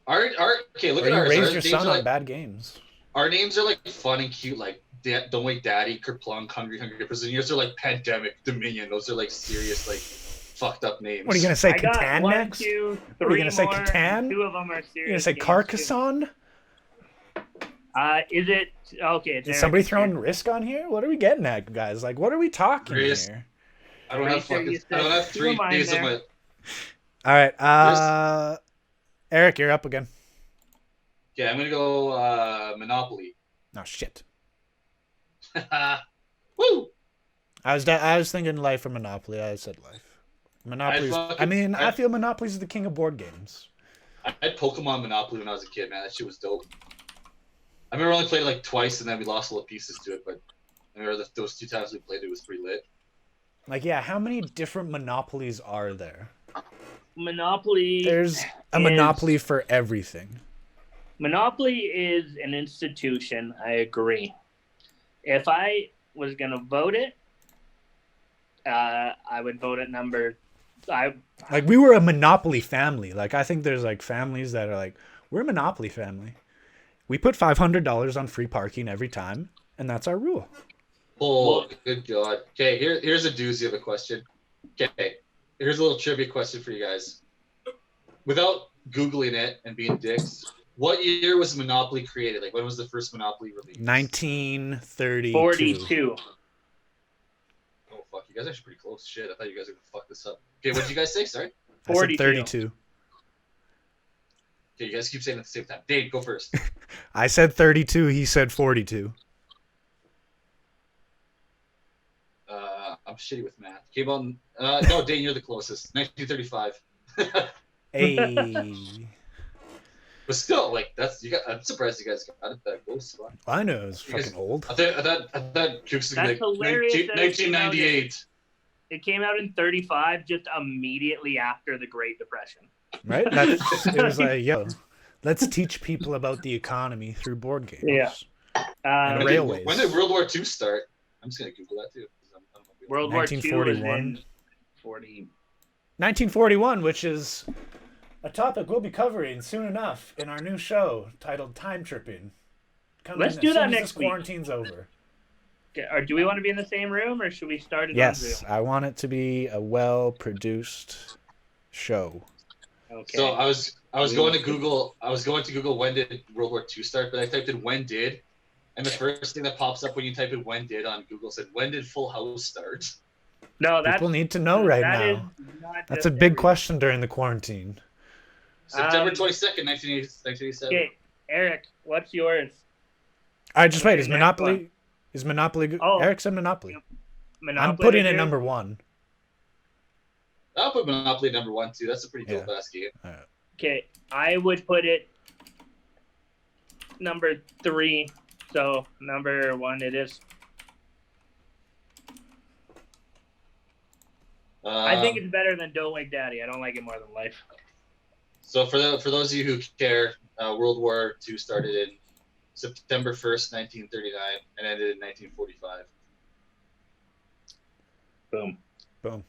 Okay, look Or at you ours. raise Our your names son are on like, bad games. our names are like fun and cute, like Don't Wake Daddy, Kerplunk, Hungry Prison. Yours are like Pandemic, Dominion. Those are like serious, like fucked up names. What are you gonna say, I got Catan one, next? two, What are you three gonna say, more. Catan? Two of them are serious. You gonna say games, too. Carcassonne? Is it okay? It's Is Eric somebody here. throwing Risk on here? What are we getting at, guys? Like, what are we talking Risk. here? I don't Pretty have sure fucking. you I don't said have two 3 of mine days of there. my. All right, Eric, you're up again. Okay, I'm gonna go Monopoly. Oh shit! Woo! I was thinking Life or Monopoly. I said Life. Monopoly's. I feel Monopoly's the king of board games. I had Pokemon Monopoly when I was a kid, man. That shit was dope. I remember I only played it like twice, and then we lost all the pieces to it. But I remember those 2 times we played it was pretty lit. Like, yeah, how many different Monopolies are there? Monopoly. There's a is- Monopoly for everything. Monopoly is an institution. I agree. If I was gonna vote it, I would vote at number. Like, we were a Monopoly family. Like, I think there's like families that are like, we're a Monopoly family. We put $500 on free parking every time, and that's our rule. Oh, Well- good God. Okay, here's a doozy of a question. Okay, here's a little trivia question for you guys. Without Googling it and being dicks, what year was Monopoly created? Like, when was the first Monopoly released? 1932. 42. Oh, fuck. You guys are actually pretty close. Shit, I thought you guys were going to fuck this up. Okay, what did you guys say? Sorry? I said 42. 32. Okay, you guys keep saying it at the same time. Dave, go first. I said 32. He said 42. I'm shitty with math. Came on. No, Dane, you're the closest. 1935. Hey. But still, like, I'm surprised you guys got it that close. I know it's fucking old. I thought Kooks was gonna be That's like hilarious that it came out 1998. It came out in 35, just immediately after the Great Depression. Right? It was like, yo, let's teach people about the economy through board games. Yeah. And When railways. when did World War II start? I'm just gonna Google that too. 'Cause I don't know. World War II was 1941. in 40. 1941, which is a topic we'll be covering soon enough in our new show titled Time Tripping. Coming Let's as do soon that as next this week. quarantine's over. Okay, or do we want to be in the same room, or should we start it on Yes, Zoom? I want it to be a well-produced show. Okay. So I was going to Google. I was going to Google when did World War II start, but I typed in when did, and the first thing that pops up when you type in when did on Google said when did Full House start? no, that's People need to know right that is now. not That's just a big every- question during the quarantine. September Um, 22nd, 1987. Okay, Eric, what's yours? All right, just wait. Is Okay, next Monopoly? one. Is Monopoly? Oh. Eric said Monopoly. Monopoly. I'm putting to it do? number one. I'll put Monopoly number 1 too. That's a pretty Yeah. dope ass game. Okay, I would put it number 3. So number 1 it is. I think it's better than Don't Wake Daddy. I don't like it more than Life. So for those of you who care, World War II started in September 1st, 1939, and ended in 1945. Boom. Boom.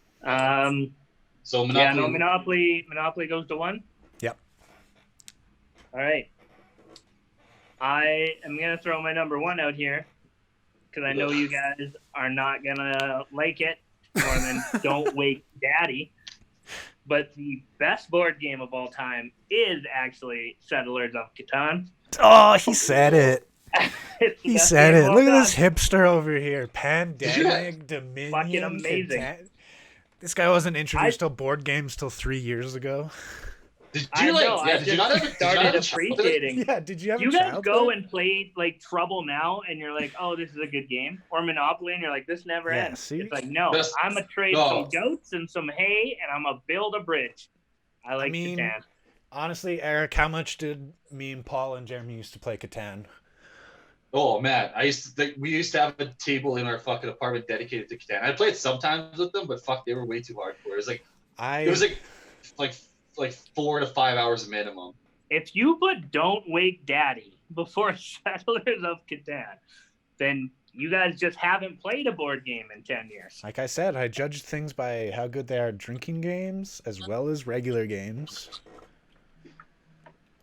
So Yeah, Monopoly. no, Monopoly goes to 1. Yep. All right. I am gonna throw my number 1 out here because I know you guys are not gonna like it more than Don't Wake Daddy. But the best board game of all time is actually Settlers of Catan. Oh, he said it. It's the He best said game it. of Look all at this time. hipster over here. Pandemic, Dominion. Fucking amazing. Catan. This guy wasn't introduced to board games till 3 years ago. Did I you know, like? Yeah, I did you not have? just Did you not have started a childhood? appreciating. Yeah, did you have You a guys childhood? go and play like Trouble now, and you're like, "Oh, this is a good game," or Monopoly, and you're like, "This never Yeah, ends." see? It's like, no, That's- I'm gonna trade no. some goats and some hay, and I'm gonna build a bridge. I like mean, Catan. Honestly, Eric, how much did me and Paul and Jeremy used to play Catan? Oh man, we used to have a table in our fucking apartment dedicated to Catan. I played sometimes with them, but fuck, they were way too hardcore. It was like like 4 to 5 hours minimum. if you put Don't Wake Daddy before Settlers of Catan, then you guys just haven't played a board game in 10 years. Like I said, I judge things by how good they are at drinking games as well as regular games.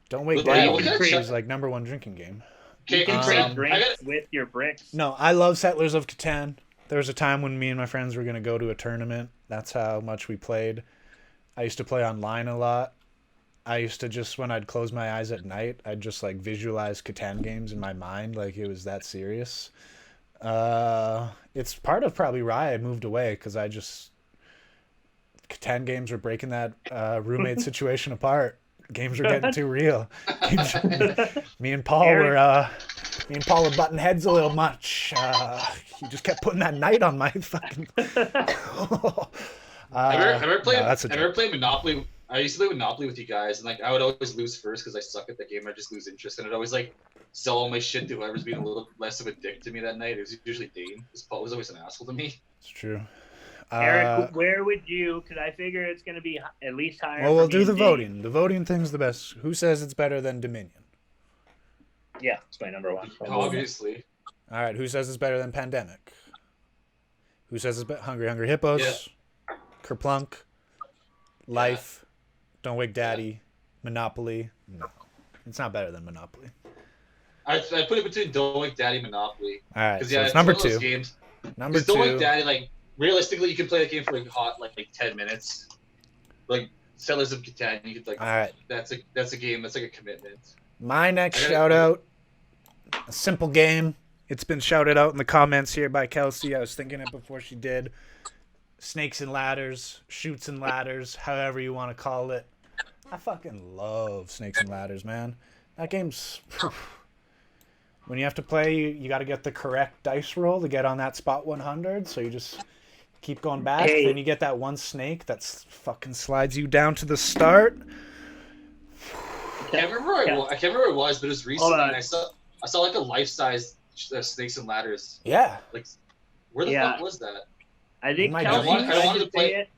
Don't Wake Well, Daddy you can is like #1 drinking game. You Okay, can Um, trade drinks with your bricks. No, I love Settlers of Catan. There was a time when me and my friends were going to go to a tournament. That's how much we played. I used to play online a lot. I used to just, when I'd close my eyes at night, I'd just like visualize Catan games in my mind like it was that serious. It's part of probably why I moved away, because Catan games were breaking that roommate situation apart. Games were getting too real. Me and Paul were butting heads a little much. He just kept putting that knight on my fucking. I've ever joke. played Monopoly. I used to play Monopoly with you guys, and like I would always lose first because I suck at the game. I just lose interest, and I'd always like sell all my shit to whoever's being a little less of a dick to me that night. It was usually Dane, because Paul was always an asshole to me. It's true. Eric, where would you? Because I figure it's going to be at least higher. Well, for we'll me do and the Dave. voting. The voting thing's the best. Who says it's better than Dominion? Yeah, it's my number one. Obviously. All right. Who says it's better than Pandemic? Who says it's Hungry Hungry Hippos? Kerplunk? Life? Don't Wake Daddy? Monopoly? No, it's not better than Monopoly. I put it between Don't Wake Daddy, Monopoly. All right. Because So it's it's number one of those 2. games. Number Don't Wake 2. Daddy, like realistically, you can play the game for like 10 minutes. Like Settlers of Catan, you could like. All right. That's a game. That's like a commitment. My next I gotta- shout out, a simple game. It's been shouted out in the comments here by Kelsey. I was thinking it before she did. Snakes and Ladders, Shoots and Ladders, however you want to call it. I fucking love Snakes and Ladders, man. That game's... When you have to play, you got to get the correct dice roll to get on that spot 100, so you just keep going back. Hey. Then you get that one snake that fucking slides you down to the start. I can't remember where it was, but it was recently. Hold on. And I saw like a life-size Snakes and Ladders. Yeah. Like, where the Yeah. fuck was that? I think My Kelsey God. tried I wanted to to play- say it.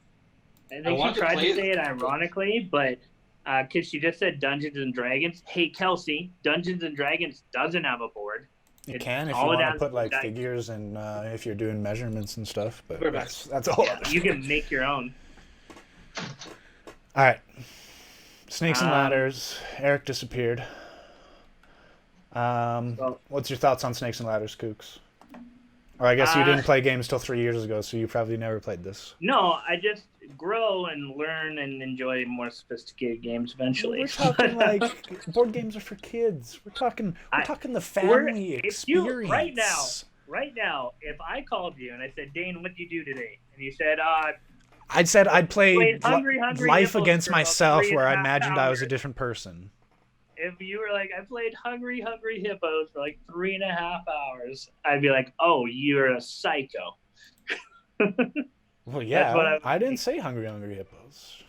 I I think wanted she to tried play to it. say it ironically, but because she just said Dungeons and Dragons. Hey, Kelsey, Dungeons and Dragons doesn't have a board. You It's can if you all want to down put to like dice. figures and if you're doing measurements and stuff, but We're that's all. Yeah, you can make your own. All right, Snakes and Um, Ladders. Eric disappeared. Well- What's your thoughts on Snakes and Ladders, Kooks? Or I guess you didn't play games till 3 years ago, so you probably never played this. No, I just grow and learn and enjoy more sophisticated games eventually. We're talking like board games are for kids. We're talking the family if you- experience. right now, if I called you and I said, Dane, what did you do today? And you said, I'd play Played Hungry Life Hippos Against for about Myself, where I 3.5 imagined I was a hours. different person. if you were like, I played Hungry Hippos for like 3.5 hours, I'd be like, oh, you're a psycho. Well, yeah, what I didn't say Hungry Hippos.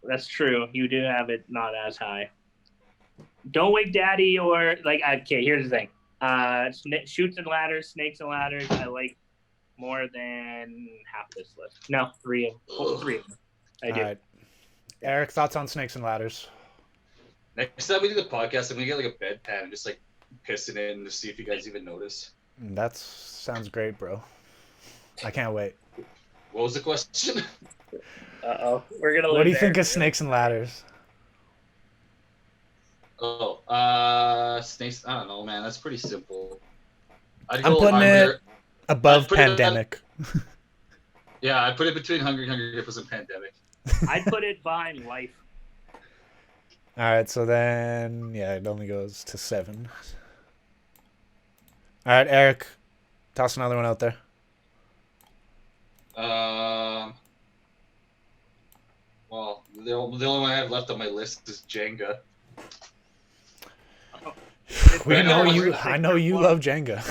That's true. You do have it not as high. Don't Wake Daddy or like, okay, here's the thing. Shoots and Ladders, Snakes and Ladders, I like more than half this list. No, three of them. I do. All right. Eric, thoughts on Snakes and Ladders? Next time we do the podcast, I'm gonna get like a bedpan and just like piss it in to see if you guys even notice. That sounds great, bro. I can't wait. What was the question? Uh-oh. We're going to What do you think of Snakes and Ladders? Snakes. I don't know, man. That's pretty simple. I'm putting it above I'd put it at- Pandemic. Yeah, I put it between Hungry Hippos and Pandemic. I'd put it behind Life. All right, so then, yeah, it only goes to 7. All right, Eric, toss another one out there. Well, the only one I have left on my list is Jenga. We Right know now, you. we're- I know you love Jenga.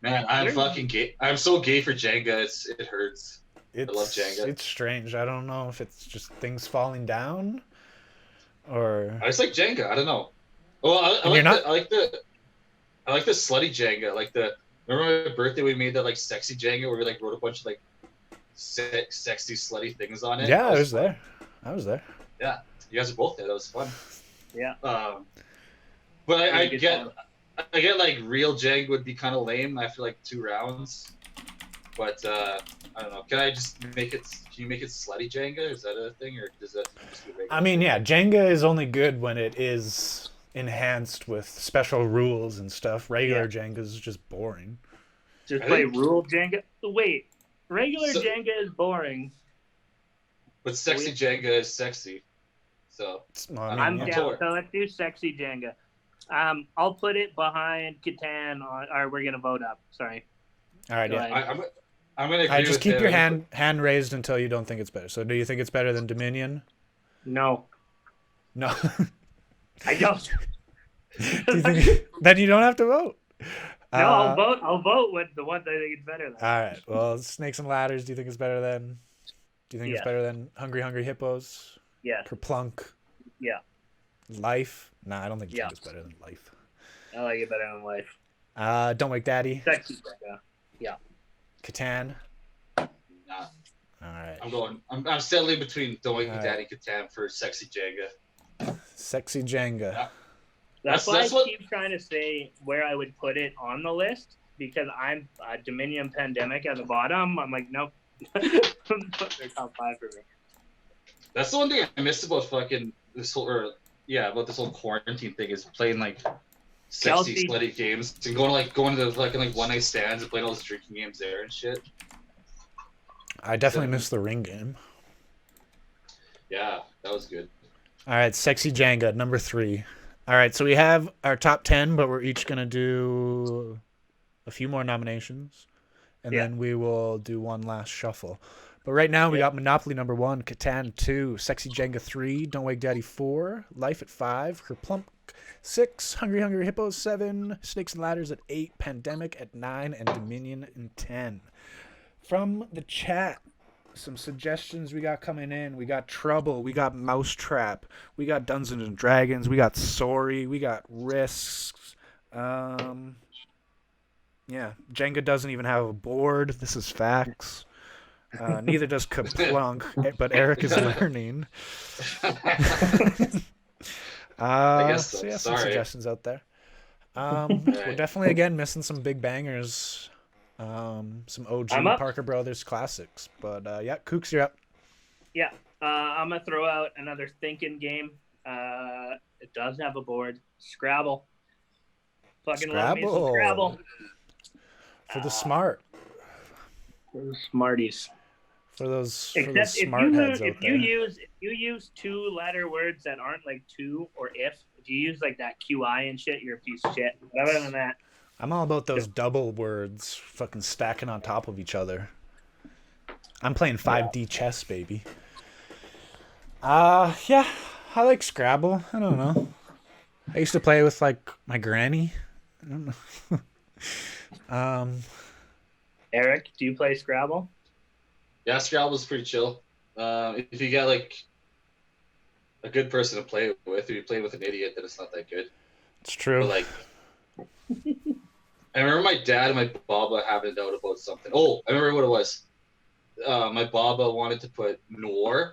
Man, I'm There's- fucking gay. I'm so gay for Jenga. It hurts. It's, love Jenga. It's strange. I don't know if it's just things falling down, or I just like Jenga. I don't know. Well, I And you're not- like the slutty Jenga. Like remember my birthday we made that like sexy Jenga where we like wrote a bunch of like sexy slutty things on it. yeah, That I was fun. there. I was there. You guys are both there. That was fun. Yeah. But I Pretty good get time. I get like real Jenga would be kind of lame after like 2 rounds. But I don't know. Can I just make it? Can you make it slutty Jenga? Is that a thing, or does that just be regular? I mean, yeah, Jenga is only good when it is enhanced with special rules and stuff. Regular Jenga is just boring. Just I play think- rule Jenga. Wait, regular So- Jenga is boring. But sexy Jenga is sexy. So Well, I I'm mean, yeah. down. torn. So let's do sexy Jenga. I'll put it behind Catan. Or we're gonna vote up. Sorry. All right, Go yeah. ahead. I'm gonna agree All right, just with keep him. your hand raised until you don't think it's better. So, do you think it's better than Dominion? No, No. I don't. Do you think, then you don't have to vote. No, I'll vote with the ones I think it's better than. All right. Well, Snakes and Ladders. Do you think it's better than? Do you think it's Yes. better than Hungry Hungry Hippos? Yes. Kerplunk. Yeah. Life. Nah, I don't think Yeah. Jenga's better than Life. I like it better than life. Don't Wake Daddy. Sexy Jenga. Catan. Nah, All right. I'm settling between Don't Wake Me All Daddy Catan for sexy Jenga. Sexy Jenga. Yeah. That's why That's I what- keep trying to say where I would put it on the list because I'm Dominion Pandemic at the bottom. I'm like, nope. They're top 5 for me. That's the one thing I missed about fucking this whole, about this whole quarantine thing is playing like sexy Chelsea- slutty games and going to the fucking like one night stands and playing all those drinking games there and shit. I definitely missed the ring game. Yeah, that was good. All right, Sexy Jenga, number 3. All right, so we have our top 10, but we're each going to do a few more nominations, and Yeah. then we will do one last shuffle. But right now, we got Monopoly number 1, Catan 2, Sexy Jenga 3, Don't Wake Daddy 4, Life at 5, Kerplunk 6, Hungry Hungry Hippos 7, Snakes and Ladders at 8, Pandemic at 9, and Dominion in 10. From the chat, some suggestions we got coming in. We got Trouble. We got Mousetrap. We got Dungeons and Dragons. We got Sorry. We got Risks. Yeah, Jenga doesn't even have a board. This is facts. Neither does Kaplunk, but Eric is learning. guess so. So yeah, some Sorry. suggestions out there. We're definitely again missing some big bangers. Some OG I'm up. Parker Brothers classics. But yeah, Kooks, you're up. Yeah. I'm going to throw out another thinking game. It does have a board. Scrabble. Fucking love me some Scrabble. Scrabble. For the smart. Those Smarties. For those Except if smart heads out if you there. use 2 letter words that aren't like to or if you use like that QI and shit, you're a piece of shit. But other than that, I'm all about those double words fucking stacking on top of each other. I'm playing 5D chess, baby. Yeah, I like Scrabble. I don't know. I used to play with like my granny. I don't know. Eric, do you play Scrabble? Yeah, Scrabble's pretty chill. If you get like a good person to play with, if you play with an idiot, then it's not that good. It's true. But like, I remember my dad and my baba having a doubt about something. Oh, I remember what it was. My baba wanted to put noir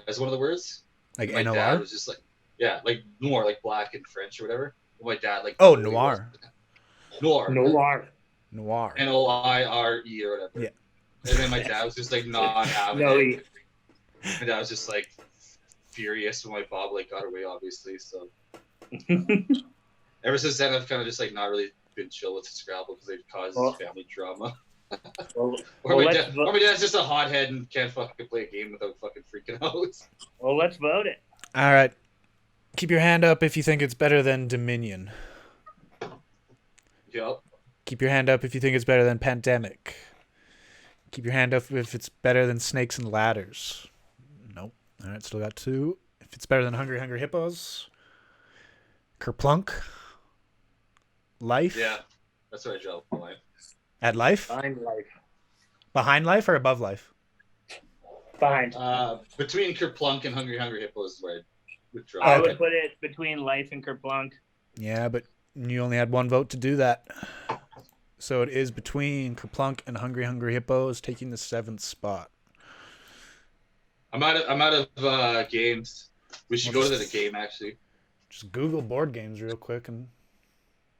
as one of the words. Like My dad NOR? was just like, yeah, like noir, like black in French or whatever. My dad like. Oh, totally noir. wasn't. Noir. Noir. Noir. NOIRE or whatever. Yeah. And then my dad was just like not having No, it. My dad was just like furious when my Bob like got away, obviously. So ever since then, I've kind of just like not really been chill with Scrabble because they've caused Well- family drama. well, Or well, my, let's or my dad's just a hothead and can't fucking play a game without fucking freaking out. well, let's vote it. All right. Keep your hand up if you think it's better than Dominion. Yep. Keep your hand up if you think it's better than Pandemic. Keep your hand up if it's better than Snakes and Ladders. Nope. All right, still got 2. If it's better than Hungry Hungry Hippos. Kerplunk. Life. Yeah. That's where I draw the line. At Life? Find life. Behind Life or above Life? Find. Between Kerplunk and Hungry Hungry Hippos is where I would draw. I Okay. would put it between life and Kerplunk. Yeah, but you only had 1 vote to do that. So it is between Kerplunk and Hungry Hungry Hippos, taking the 7th spot. I'm out of games. We should go to the game actually. Just Google board games real quick and.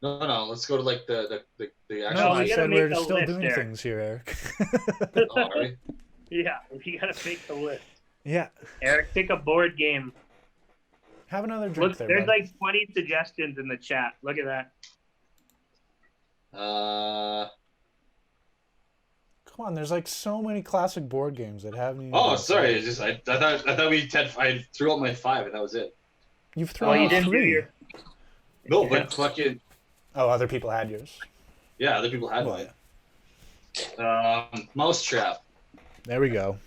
No. Let's go to like the No, actual. we I gotta said make we're a still list, doing Eric. things here, Eric. Oh, are we? Yeah, we gotta make the list. Yeah. Eric, pick a board game. Have another drink Look, there, there's bud. like 20 suggestions in the chat. Look at that. Come on, there's like so many classic board games that haven't even. Oh, been sorry. played. It's just I thought I threw out my 5 and that was it. You've Oh, thrown you out didn't do 3. your. No, Yeah. but fucking Oh, other people had yours. yeah, other people had Well, one. yeah. Mousetrap. There we go.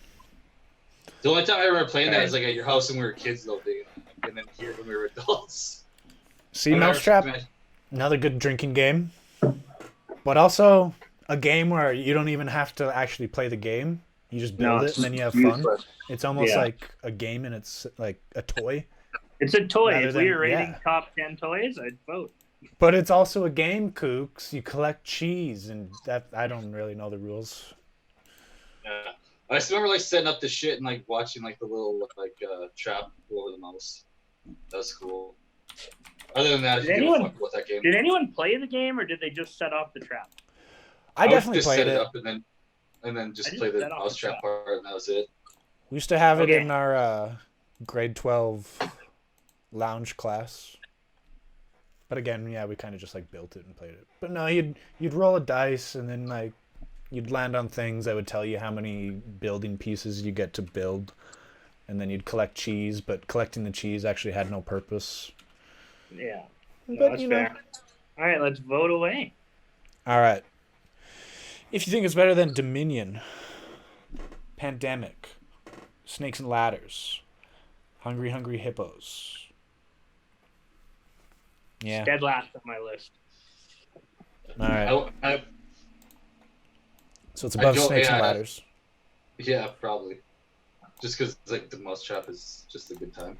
The only time I remember playing that was like at your house when we were kids, though, big, and then here when we were adults. See, I remember- Mousetrap, another good drinking game, but also a game where you don't even have to actually play the game. You just build it and then you have fun. It's almost Yeah. like a game and it's like a toy. It's a toy. Rather If we than- were rating yeah. top 10 toys, I'd vote. But it's also a game, Kooks. You collect cheese, and that I don't really know the rules. Yeah. I just remember like setting up the shit and like watching like the little like trap go over the mouse. That was cool. Other than that, I Did didn't give a anyone- fuck about that game. Did anyone play the game or did they just set off the trap? I would definitely just played set it. up and then I just just play the set off the mousetrap trap. part and that was it. We used to have it Okay. in our grade 12 lounge class. But again, yeah, we kind of just like built it and played it. But no, you'd roll a dice and then like you'd land on things that would tell you how many building pieces you get to build. And then you'd collect cheese, but collecting the cheese actually had no purpose. Yeah. No, But, that's you know. fair. All right, let's vote away. All right. If you think it's better than Dominion, Pandemic, Snakes and Ladders, Hungry Hungry Hippos. Yeah. Dead last on my list. All right. I So it's above don't- Snakes and yeah. Ladders. yeah, probably. Just because like the mousetrap is just a good time.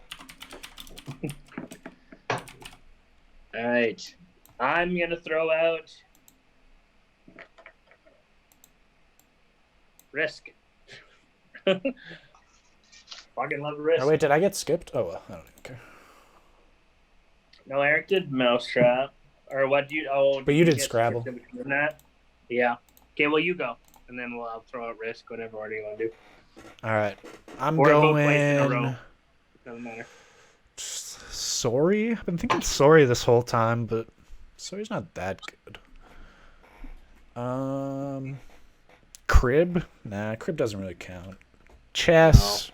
All right. I'm going to throw out Risk. Fucking love Risk. Oh wait, did I get skipped? Oh well, I don't even care. No, Eric did Mousetrap. Or what do you... Oh, But you did get Scrabble. skipped in between that? Yeah. Okay, well, you go. And then I'll throw out Risk, whatever order you want to do. All right, I'm Or vote twice in a row. going. Doesn't matter. Sorry, I've been thinking sorry this whole time, but sorry's not that good. Crib? Nah, crib doesn't really count. Chess.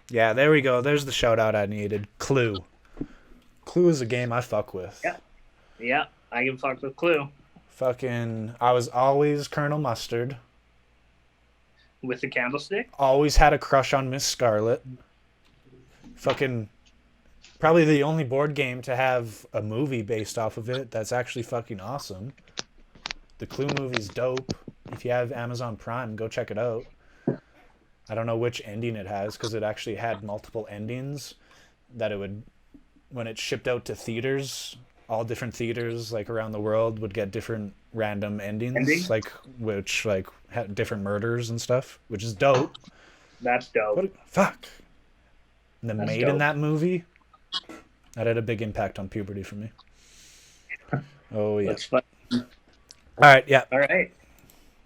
Yeah, there we go. There's the shout out I needed. Clue. Clue is a game I fuck with. Yeah. Yeah, I can fuck with Clue. Fucking, I was always Colonel Mustard. With the candlestick? Always had a crush on Miss Scarlet. Fucking, probably the only board game to have a movie based off of it that's actually fucking awesome. The Clue movie's dope. If you have Amazon Prime, go check it out. I don't know which ending it has because it actually had multiple endings that it would, when it shipped out to theaters, all different theaters like around the world would get different random endings, like which like had different murders and stuff, which is dope. That's dope. What? Fuck. And the That's maid dope. in that movie, that had a big impact on puberty for me. Oh yeah. That's fun. All right. Yeah. All right.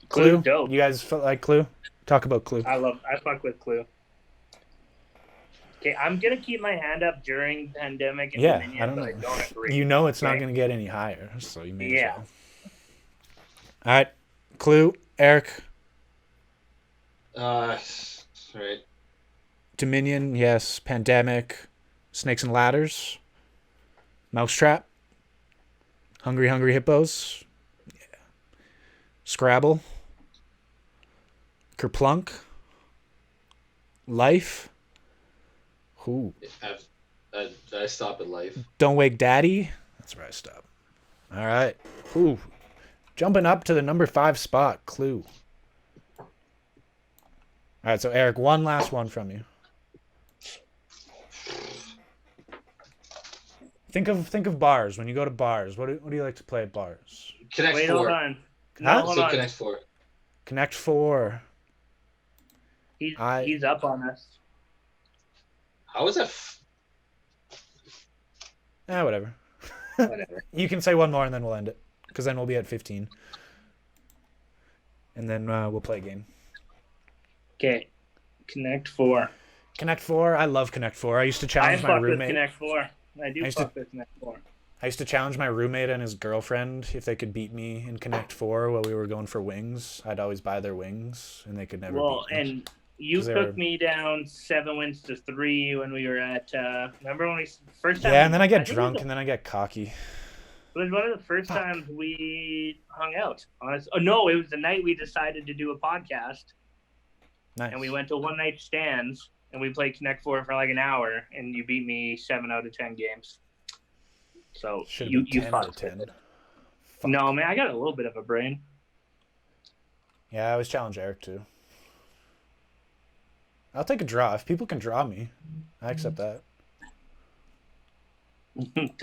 Clue. Clue, dope. You guys felt like Clue? Talk about Clue. I fuck with Clue. Okay, I'm gonna keep my hand up during pandemic and Yeah, Dominion, I don't but know. I don't agree. You know it's not Okay. going to get any higher, so you may Yeah. as well. All right. Clue. Eric. Right. Dominion. Yes. Pandemic. Snakes and Ladders. Mousetrap. Hungry Hungry Hippos. Yeah. Scrabble. Kerplunk. Life. Ooh. I stop at life. Don't Wake Daddy. That's where I stop. All right. Ooh. Jumping up to the number 5 spot. Clue. All right, so Eric, one last one from you. Think of bars. When you go to bars, what do you like to play at bars? Connect Wait, 4. hold on. No, Huh? hold So on. Connect 4. Connect 4. He's up on us. How is that? Whatever. Whatever. You can say one more and then we'll end it. Because then we'll be at 15. And then we'll play a game. Okay. Connect 4. Connect 4. I love Connect 4. I used to I challenge my fuck with roommate. Connect 4. I do used fuck with Connect 4. I used to challenge my roommate and his girlfriend if they could beat me in Connect 4 while we were going for wings. I'd always buy their wings, and they could never Well, beat me. and you 'Cause they took were- me down 7-3 when we were at. Remember when we first time? Yeah, and then I get think drunk, It and then I get cocky. was one of the first Fuck. times we hung out. Honest. Oh no, it was the night we decided to do a podcast, Nice. and we went to one night stands, and we played Connect 4 for like an hour, and you beat me 7 out of 10 games. So Should you have been 10 out of fucked. 10. No, man, I got a little bit of a brain. Yeah, I always challenge Eric, too. I'll take a draw. If people can draw me, I accept that.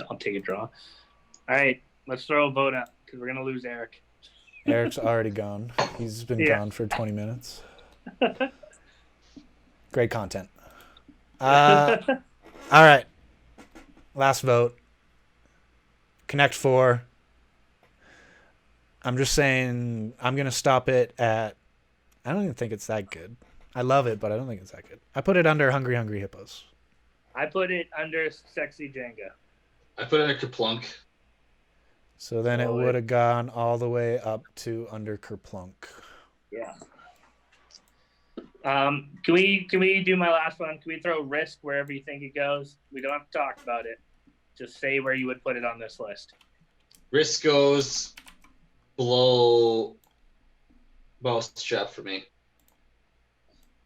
I'll take a draw. All right, let's throw a vote up because we're gonna lose Eric. Eric's already gone. He's been Yeah. gone for 20 minutes. Great content. All right. Last vote. Connect 4. I'm just saying I'm going to stop it at... I don't even think it's that good. I love it, but I don't think it's that good. I put it under Hungry Hungry Hippos. I put it under Sexy Jenga. I put in a Kerplunk. So then it Oh, would have gone all the way up to under Kerplunk. Yeah. Can we do my last one? Can we throw Risk wherever you think it goes? We don't have to talk about it. Just say where you would put it on this list. Risk goes below Mousetrap for me.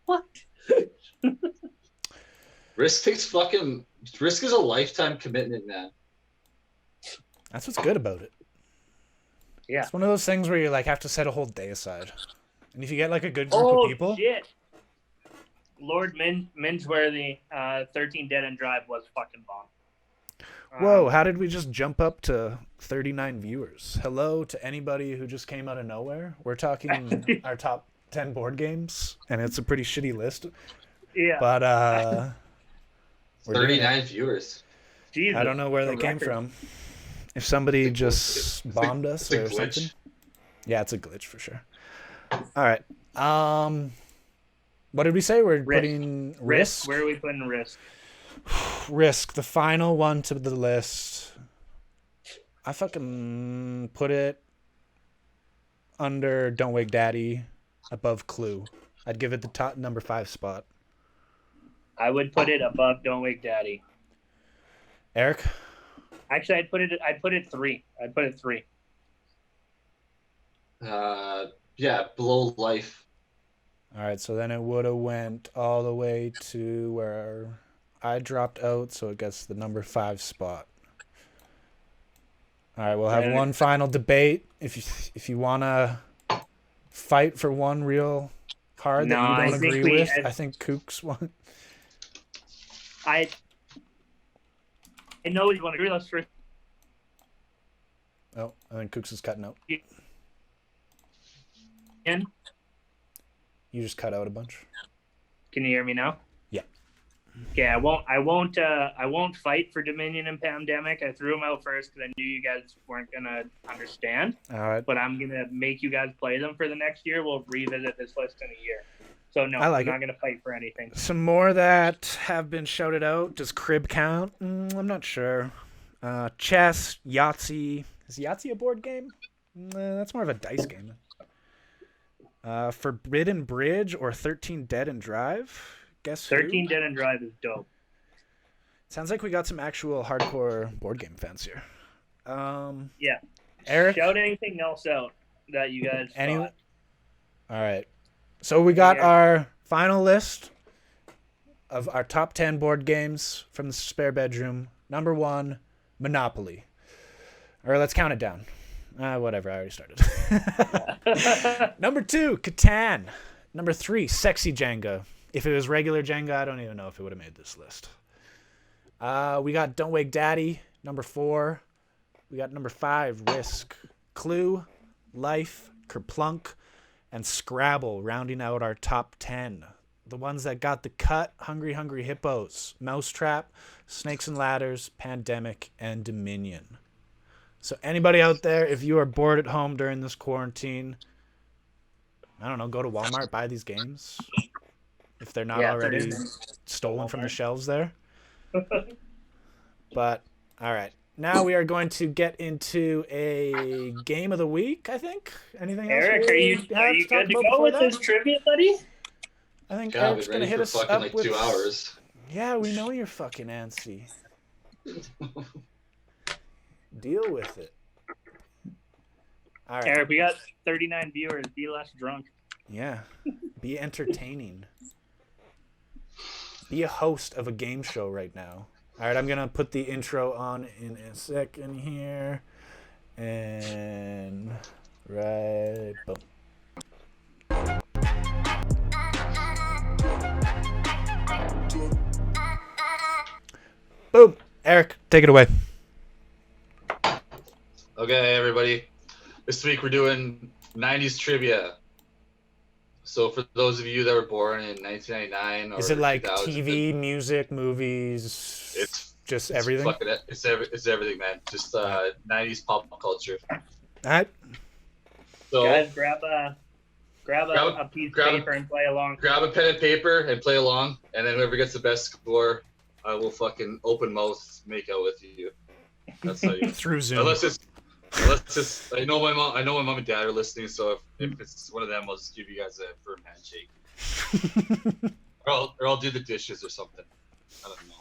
What? Risk is a lifetime commitment, man. That's what's good about it. Yeah. It's one of those things where you like have to set a whole day aside. And if you get like a good group of people... shit. Lord Minsworthy, 13 Dead End Drive was fucking bomb. Whoa, how did we just jump up to 39 viewers? Hello to anybody who just came out of nowhere. We're talking our top 10 board games, and it's a pretty shitty list. Yeah. But we're doing it. 39 viewers. Jesus. I don't know where they A came record. from. If somebody just bombed us It's a or glitch. something. Yeah, it's a glitch for sure. All right. What did we say? We're Risk. putting Risk. Where are we putting Risk? Risk, the final one to the list. I fucking put it under Don't Wake Daddy, above Clue. I'd give it the top number 5 spot. I would put it above Don't Wake Daddy. Eric? Actually, I'd put it 3. I'd put it 3. Yeah, below Life. All right, so then it would have went all the way to where I dropped out, so it gets the number 5 spot. All right, we'll have Yeah. one final debate. If you want to fight for one real card No, that I you don't think agree we- with, I think Kook's one. I know you want to agree. Let's first. Oh, I think Kooks is cutting out. In. You just cut out a bunch. Can you hear me now? Yeah. Okay, I won't fight for Dominion and Pandemic. I threw them out first because I knew you guys weren't gonna understand. All right. But I'm gonna make you guys play them for the next year. We'll revisit this list in a year. So no, I like I'm it. not gonna fight for anything. Some more that have been shouted out. Does Crib count? I'm not sure. Chess, Yahtzee. Is Yahtzee a board game? That's more of a dice game. Forbidden Bridge or 13 Dead and Drive? Guess who? 13 Dead and Drive is dope. Sounds like we got some actual hardcore board game fans here. Yeah. Eric? Shout anything else out that you guys Any? thought. All right. So we got Yeah. our final list of our top 10 board games from the spare bedroom. Number 1, Monopoly. Or let's count it down. Whatever, I already started. Number 2, Catan. Number 3, Sexy Jenga. If it was regular Jenga, I don't even know if it would have made this list. We got Don't Wake Daddy. Number 4. We got number 5, Risk. Clue, Life, Kerplunk, and Scrabble rounding out our top 10 The ones that got the cut: Hungry Hungry Hippos, Mousetrap, Snakes and Ladders, Pandemic, and Dominion. So anybody out there, if you are bored at home during this quarantine, I don't know, go to Walmart, buy these games. If they're not already stolen from the shelves there. But, all right. Now we are going to get into a game of the week, I think. Anything else? Eric, are you good to go with this trivia, buddy? I think Yeah, Eric's we're going to ready hit for us fucking up like with... 2 hours. Yeah, we know you're fucking antsy. Deal with it. All right. Eric, we got 39 viewers. Be less drunk. Yeah. Be entertaining. Be a host of a game show right now. All right, I'm going to put the intro on in a second here. And right, boom. Boom. Eric, take it away. Okay, everybody. This week we're doing 90s trivia. So for those of you that were born in 1999 or Is it like 2000, TV, music, movies? It's just everything? It's everything, man. Just 90s pop culture. All right. So Guys, grab a piece of paper and play along. grab a pen and paper and play along, and then whoever gets the best score, I will fucking open mouth make out with you. That's how you. Through Zoom. Unless it's I know my mom and dad are listening, so if it's one of them, I'll just give you guys a firm handshake. or I'll do the dishes or something. I don't know.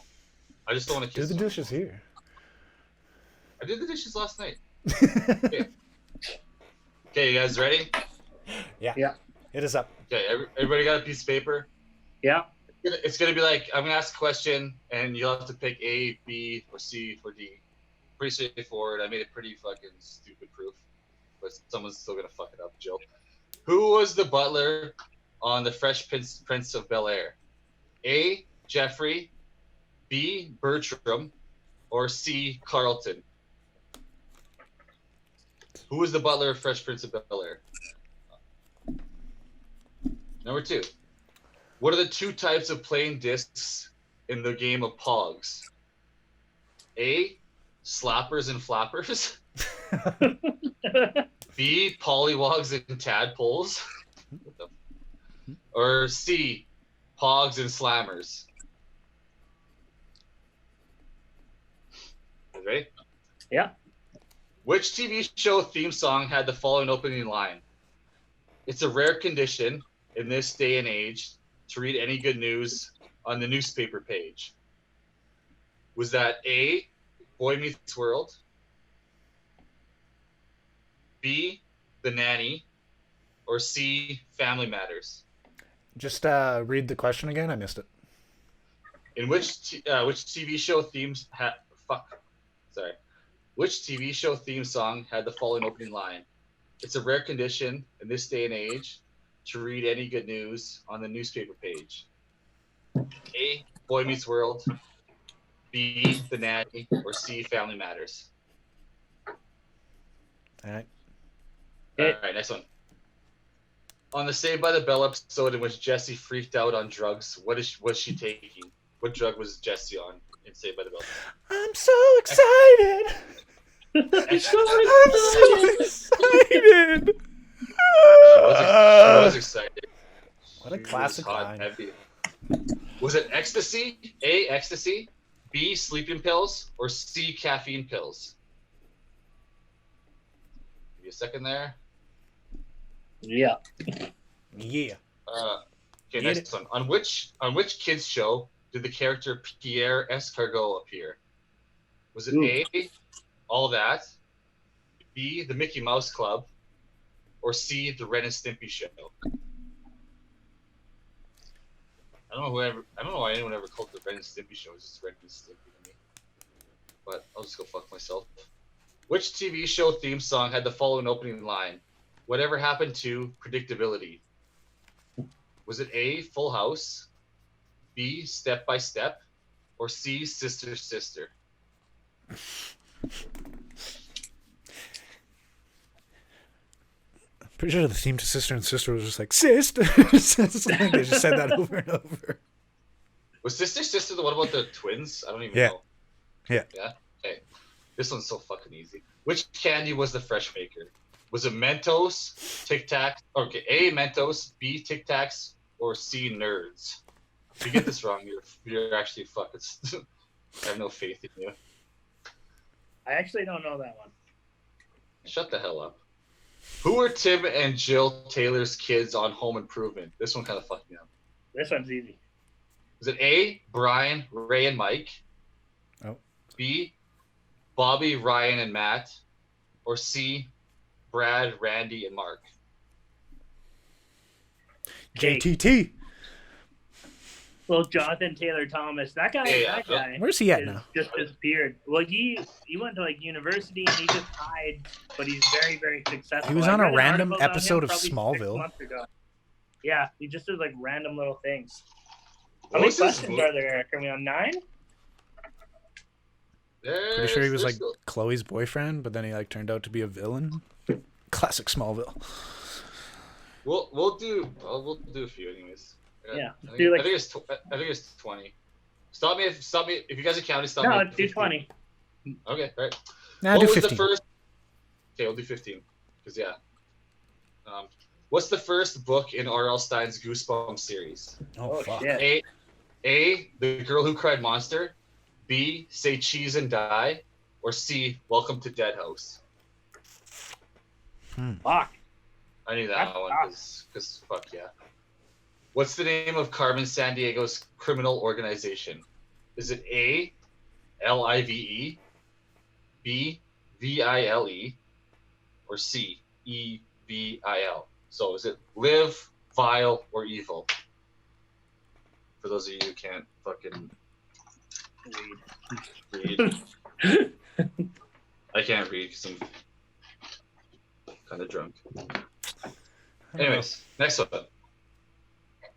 I just don't want to Do kiss the someone. dishes here. I did the dishes last night. Okay, you guys ready? Yeah. Hit us up. Okay, everybody got a piece of paper? Yeah. It's gonna be like, I'm gonna ask a question, and you'll have to pick A, B, or C for D. Pretty straightforward. I made it pretty fucking stupid proof, but someone's still gonna fuck it up, Joe. Who was the butler on the Fresh Prince of Bel-Air? A, Jeffrey, B, Bertram, or C, Carlton? Who was the butler of Fresh Prince of Bel-Air? Number 2. What are the 2 types of playing discs in the game of Pogs? A, slappers and flappers. B, pollywogs and tadpoles. Or C, pogs and slammers. You ready? Yeah. Which TV show theme song had the following opening line? It's a rare condition in this day and age to read any good news on the newspaper page. Was that A, Boy Meets World, B, The Nanny, or C, Family Matters? Just read the question again. I missed it. In which TV show Which TV show theme song had the following opening line? It's a rare condition in this day and age to read any good news on the newspaper page. A, Boy Meets World, B, The Nanny, or C, Family Matters? All right. All right, next one. On the Saved by the Bell episode in which Jessie freaked out on drugs, was she taking? What drug was Jessie on in Saved by the Bell? I'm so excited. I'm so excited. She was excited. What a She classic was hot, line. heavy. Was it ecstasy? A, ecstasy, B, sleeping pills, or C, caffeine pills? Give you a second there. Yeah. Yeah. Okay, Get next one. On which kids show did the character Pierre Escargot appear? Was it A, All That, B, The Mickey Mouse Club, or C, The Ren and Stimpy Show? I don't know why anyone ever called it The Ren and Stimpy Show. It's just Ren and Stimpy to me. But I'll just go fuck myself. Which TV show theme song had the following opening line? Whatever happened to predictability? Was it A, Full House, B, Step by Step, or C, Sister Sister? Pretty sure the theme to Sister and Sister was just like, Sister. They just said that over and over. Was Sister the one about the twins? I don't even Yeah. know. Yeah. Yeah? Okay. This one's so fucking easy. Which candy was the fresh maker? Was it Mentos, Tic Tac? Okay, A, Mentos, B, Tic Tacs, or C, Nerds? If you get this wrong, you're actually fucking... I have no faith in you. I actually don't know that one. Shut the hell up. Who were Tim and Jill Taylor's kids on Home Improvement? This one kind of fucked me up. This one's easy. Is it A, Brian, Ray, and Mike? Oh. B, Bobby, Ryan, and Matt? Or C, Brad, Randy, and Mark? Jake. JTT. Well, Jonathan Taylor Thomas. That guy. Where's he at is now? just disappeared. Well, he went to like university and he just died, but he's very, very successful. He was I on a read an random article about episode him of probably 6 Smallville. months ago. Yeah, he just does like random little things. How What many was his questions movie? are there, Eric? Are we on 9? Pretty sure he was like There's still- Chloe's boyfriend, but then he like turned out to be a villain. Classic Smallville. We'll do a few anyways. Yeah, I think, do like- I think it's 20. Stop me if you guys are counting. Stop me. No, at let's do 15. 20. Okay, all right. Nah, What do was 15. the first? Okay, we'll do 15. Because yeah. What's the first book in R.L. Stein's Goosebumps series? Oh, fuck. shit. A. The Girl Who Cried Monster. B. Say Cheese and Die. Or C. Welcome to Dead House. Fuck. I knew that That's one tough. because fuck yeah. What's the name of Carmen Sandiego's criminal organization? Is it A, LIVE, B, VILE, or C, EVIL? So is it live, vile, or evil? For those of you who can't fucking read. I can't read because I'm kind of drunk. Anyways, next one.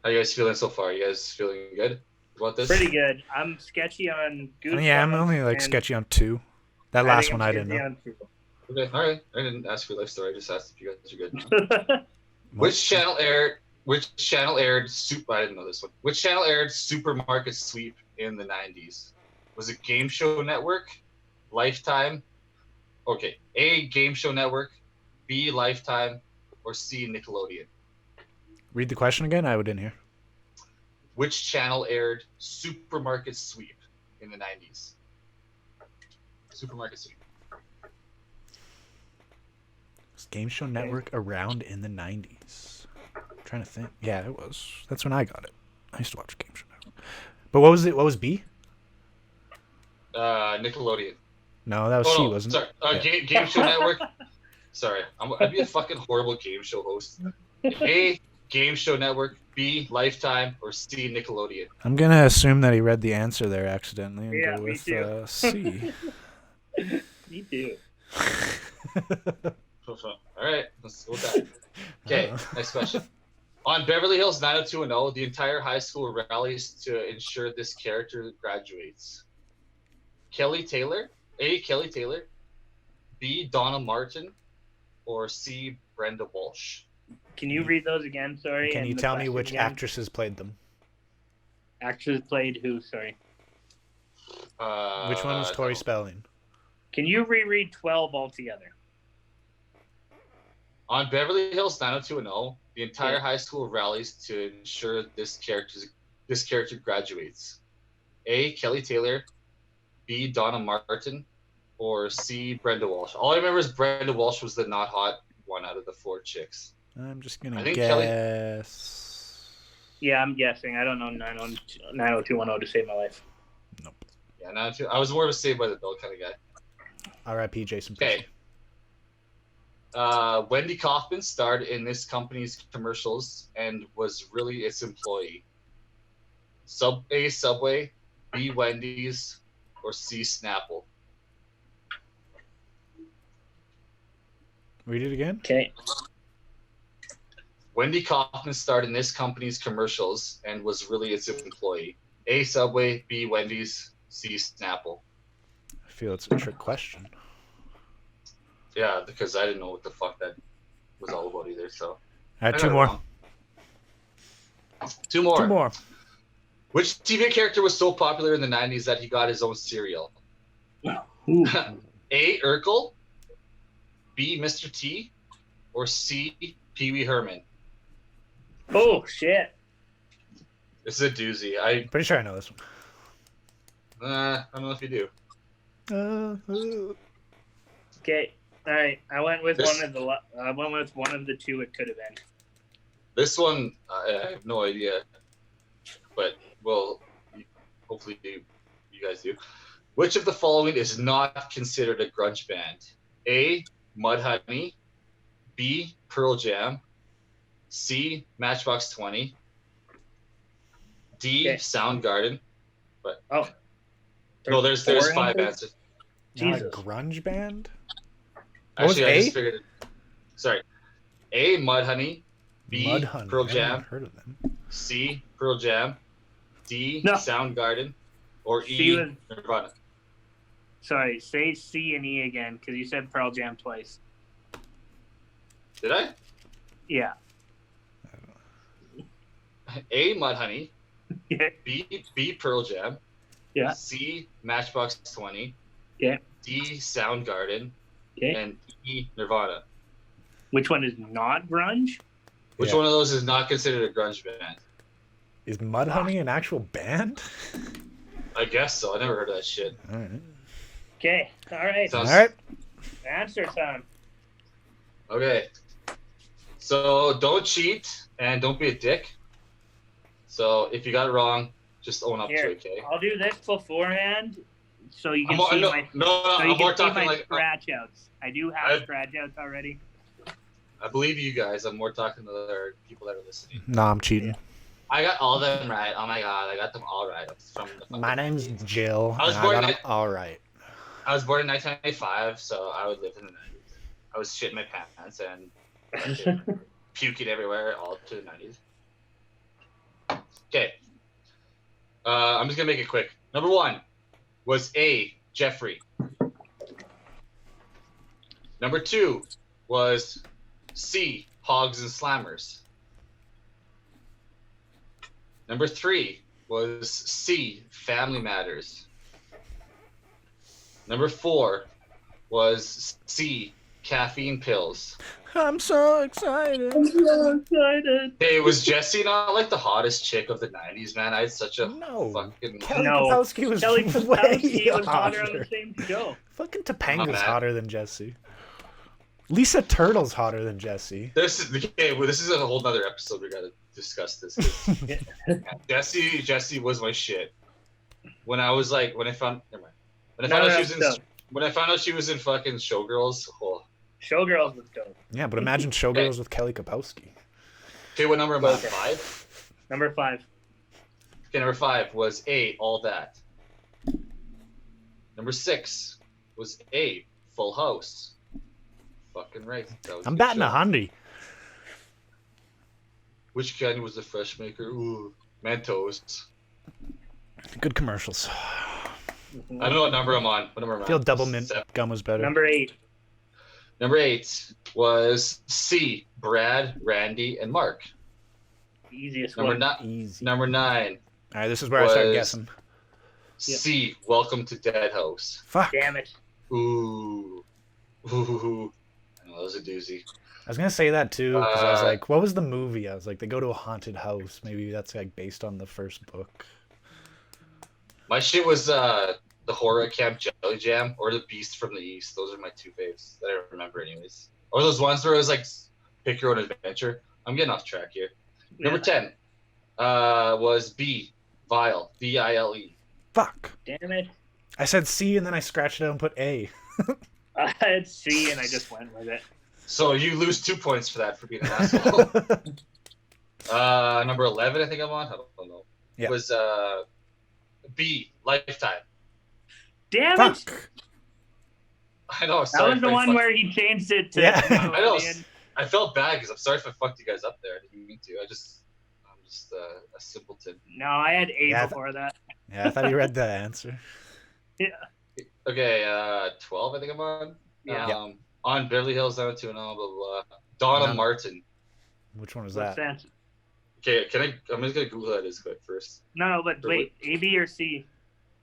How you guys feeling so far? You guys feeling good about this? Pretty good. I'm sketchy on Goosebumps. Yeah, I'm only like and sketchy on 2. That I last think one I'm I didn't sketchy know. on 2. Okay, all right. I didn't ask for your life story. I just asked if you guys are good. Which channel aired? I didn't know this one. Which channel aired Supermarket Sweep in the 90s? Was it Game Show Network, Lifetime? Okay, A, Game Show Network, B, Lifetime, or C, Nickelodeon? Read the question again. I didn't hear. Which channel aired Supermarket Sweep in the 90s? Supermarket Sweep. Was Game Show Network around in the 90s? I'm trying to think. Yeah, it was. That's when I got it. I used to watch Game Show Network. But what was it? What was B? Nickelodeon. No, that was C, wasn't sorry. it? Yeah. Game Show Network. Sorry, I'd be a fucking horrible game show host. A, Game Show Network. B, Lifetime. Or C, Nickelodeon. I'm going to assume that he read the answer there accidentally and Yeah, go me with too. C. Me too. All right, let's go with that. Okay, next question. On Beverly Hills 90210, the entire high school rallies to ensure this character graduates. Kelly Taylor, A, Kelly Taylor, B, Donna Martin, or C, Brenda Walsh. Can you read those again? Sorry. Can and you the tell me question which again? actresses played them? Actors played who? Sorry. Which one was Tori no. Spelling? Can you reread 12 altogether? On Beverly Hills 90210, the entire high school rallies to ensure this character graduates. A, Kelly Taylor, B, Donna Martin, or C, Brenda Walsh. All I remember is Brenda Walsh was the not hot one out of the 4 chicks. I'm just going I to think Kelly- guess. Yeah, I'm guessing. I don't know 90210 to save my life. Nope. Yeah, 902. I was more of a Saved by the Bell kind of guy. R.I.P. Jason. Okay. Wendy Kaufman starred in this company's commercials and was really its employee. A, Subway, B, Wendy's, or C, Snapple. Read it again. Okay. Wendy Kaufman starred in this company's commercials and was really its employee. A, Subway, B, Wendy's, C, Snapple. I feel it's a trick question. Yeah, because I didn't know what the fuck that was all about either. So All I right, got two it more. wrong. Two more. Two more. Which TV character was so popular in the 90s that he got his own cereal? Ooh. A. Urkel, B. Mr. T, or C. Pee Wee Herman? Oh shit. This is a doozy. I Pretty sure I know this don't know if you do. one. Okay. All right. I went with This- one of the two it could have been. This one, I have no idea, but well, hopefully you guys do. Which of the following is not considered a grunge band? A. Mudhoney, B. Pearl Jam, C. Matchbox 20, D. Okay. Soundgarden. Oh. No, there's four 5 answers? answers. Not a Jesus. grunge band? What was Actually, I A? just figured it. Sorry. A. Mudhoney, B. Mudhoney. Pearl I haven't Jam, heard of them. C. Pearl Jam, D. No. Soundgarden, or C E. was- Nirvana. Sorry. Say C and E again because you said Pearl Jam twice. Did I? Yeah. A. Mudhoney, Yeah. B. Pearl Jam, Yeah. C. Matchbox 20, Yeah. D. Soundgarden, Okay. and E. Nirvana. Which one is not grunge? Which Yeah. one of those is not considered a grunge band? Is Mudhoney an actual band? I guess so. I never heard of that shit. All right. Okay. All right. Sounds- All right. Answer time. Okay. So don't cheat and don't be a dick. So if you got it wrong, just own up to Here. it, okay? I'll do this beforehand so you can I'm, see no, my no, so you I'm more can see talking my like scratch outs. I do have I- scratch outs already. I believe you guys. I'm more talking to the other people that are listening. No, I'm cheating. I got all of them right. Oh my god, I got them all right. From the My name's Jill. I was and born got in- 'em all right. I was born in 1995, so I would live in the 90s. I was shitting my pants and puking everywhere all through the 90s. Okay. I'm just gonna make it quick. Number 1 was A. Jeffrey. Number 2 was C. Hogs and Slammers. Number 3 was C. Family Matters. Number 4 was C. Caffeine Pills. I'm so excited. so excited. Hey, was Jessie not like the hottest chick of the 90s, man? I had such a No. fucking... Kelly No. Kapowski was Kelly way Kapowski was hotter on hotter. the same show. Fucking My Topanga's bad. hotter than Jesse. Lisa Turtle's hotter than Jesse. This is okay. Well, this is a whole nother episode. We gotta discuss this. 'Cause Jessie was my shit. When I was like, when I found, never mind. When I found out she was in, No. when I found out she was in fucking Showgirls. Oh. Showgirls was dope. Yeah, but imagine Showgirls with Kelly Kapowski. Okay, what number am I? Okay. 5. Number 5. Okay, number 5 was A. All That. Number 6 was A. Full House. Fucking right. That was I'm good batting show. 100. Which candy was the fresh maker? Ooh, Mentos. Good commercials. I don't know what number I'm on. What number am I I feel on? double mint 7. gum was better. Number 8. Number 8 was C. Brad, Randy, and Mark. Easiest Number one. 9. Easy. Number 9. All right, this is where I start was- guessing. C. Welcome to Dead House. Fuck. Damn it. Ooh. Ooh. I know, that was a doozy. I was gonna say that too because I was Uh, like, what was the movie? I was like, they go to a haunted house. Maybe that's like based on the first book. My shit was the Horror at Camp Jelly Jam or the Beast from the East. Those are my 2 faves that I remember, anyways. Or those ones where it was like pick your own adventure. I'm getting off track here. Number 10 was B. Vile. V-I-L-E. Fuck. Damn it. I said C and then I scratched it out and put A. I had C and I just went with it. So you lose 2 points for that for being an asshole. Number 11, I think I'm on. I don't know. Yeah. Was B. Lifetime. Damn it. Fuck. I know. That Sorry was if the I one fucked- where he changed it to Yeah. I know. Nickelodeon. I felt bad because I'm sorry if I fucked you guys up there. I didn't mean to. I'm just a simpleton. No, I had A Yeah, before that. Yeah, I thought you read the answer. Okay, 12, I think I'm on. Yeah. On Beverly Hills 90210, blah, blah, blah. Donna No. Martin. Which one was What's that? that? Okay, I'm just gonna Google that as quick first. No, but wait, A, B, or C?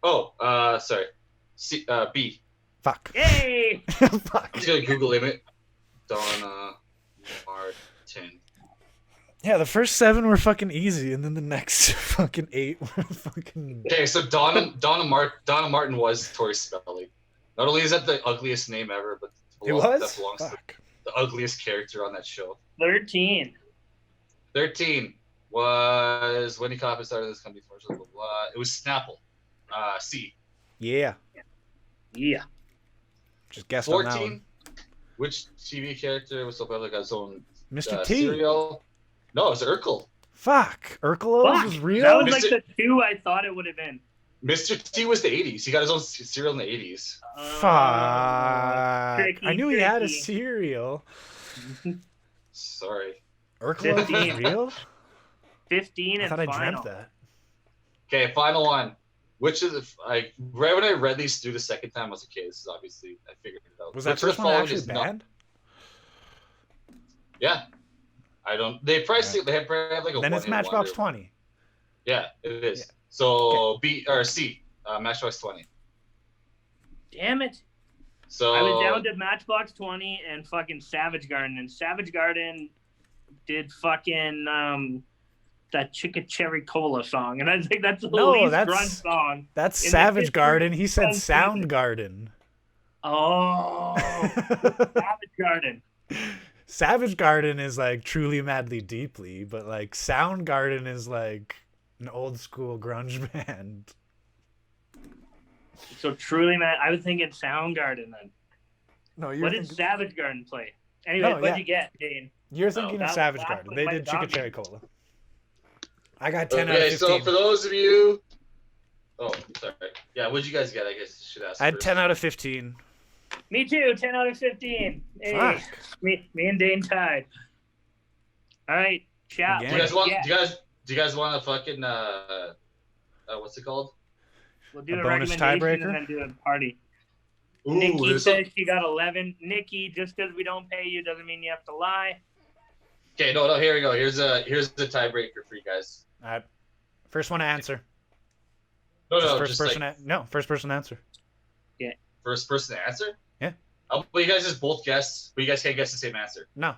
Oh, sorry. C, B. Fuck. Yay! Fuck. I'm just gonna Google image. Donna Martin. Yeah, the first 7 were fucking easy, and then the next fucking 8 were fucking. Okay, so Donna Martin was Tori Spelling. Not only is that the ugliest name ever, but It was. that belongs to Fuck. the ugliest character on that show. 13. 13 was when he caught and started this company. Blah, blah, blah. It was Snapple. C. Yeah. Yeah. Just guessed on that 14. one. Which TV character was so popular got his own Mr. T. cereal? No, it was Urkel. Fuck. Urkelos Fuck, was real. That was like Mr. the 2 I thought it would have been. Mr. T was the 80s. He got his own cereal in the 80s. Fuck. tricky, I knew he had a tricky. cereal. Sorry. Urkelos was 15. real? 15 I and thought I final. dreamt that. Okay, final one. Which of the right when I read these through the second time, I was like, okay, this is obviously I figured it out. Was Which that of the first one following actually is not- banned? Yeah. I don't. They probably they have like a. Then it's one-hit Matchbox wonder. 20. Yeah, it is. Yeah. So B or C, Matchbox 20. Damn it. So I was down to Matchbox 20 and fucking Savage Garden. And Savage Garden did fucking that Chicka Cherry Cola song. And I think that's the No, least that's- grunge song. That's In the Savage history Garden. He of said grunge music. Soundgarden. Oh, Savage Garden. Savage Garden is like Truly Madly Deeply, but like Soundgarden is like an old school grunge band. So truly, man, I was thinking Soundgarden then. No, What did Savage Garden play? Anyway, No, what'd yeah. you get, Dane? You're thinking of that- Savage that Garden. was They my did Chicken dog. Cherry Cola. I got 10 out okay, of 15. so for those of you, oh sorry, yeah, what'd you guys get? I guess I should ask. I had first. 10 out of 15. Me too, 10 out of 15. Hey, Fuck. me and Dane tied. All right, chat. Again? Do you guys want? Yeah. Do you guys want to fucking what's it called? We'll do A a, bonus recommendation tiebreaker? and then do a party. Ooh, Nikki there's says she got 11. Nikki, just because we don't pay you doesn't mean you have to lie. Okay, no, here we go. Here's the tiebreaker for you guys. All right. First one to answer. No, First just person. like First person to answer. first person to answer. Yeah. Well, you guys just both guess, but you guys can't guess the same answer. No.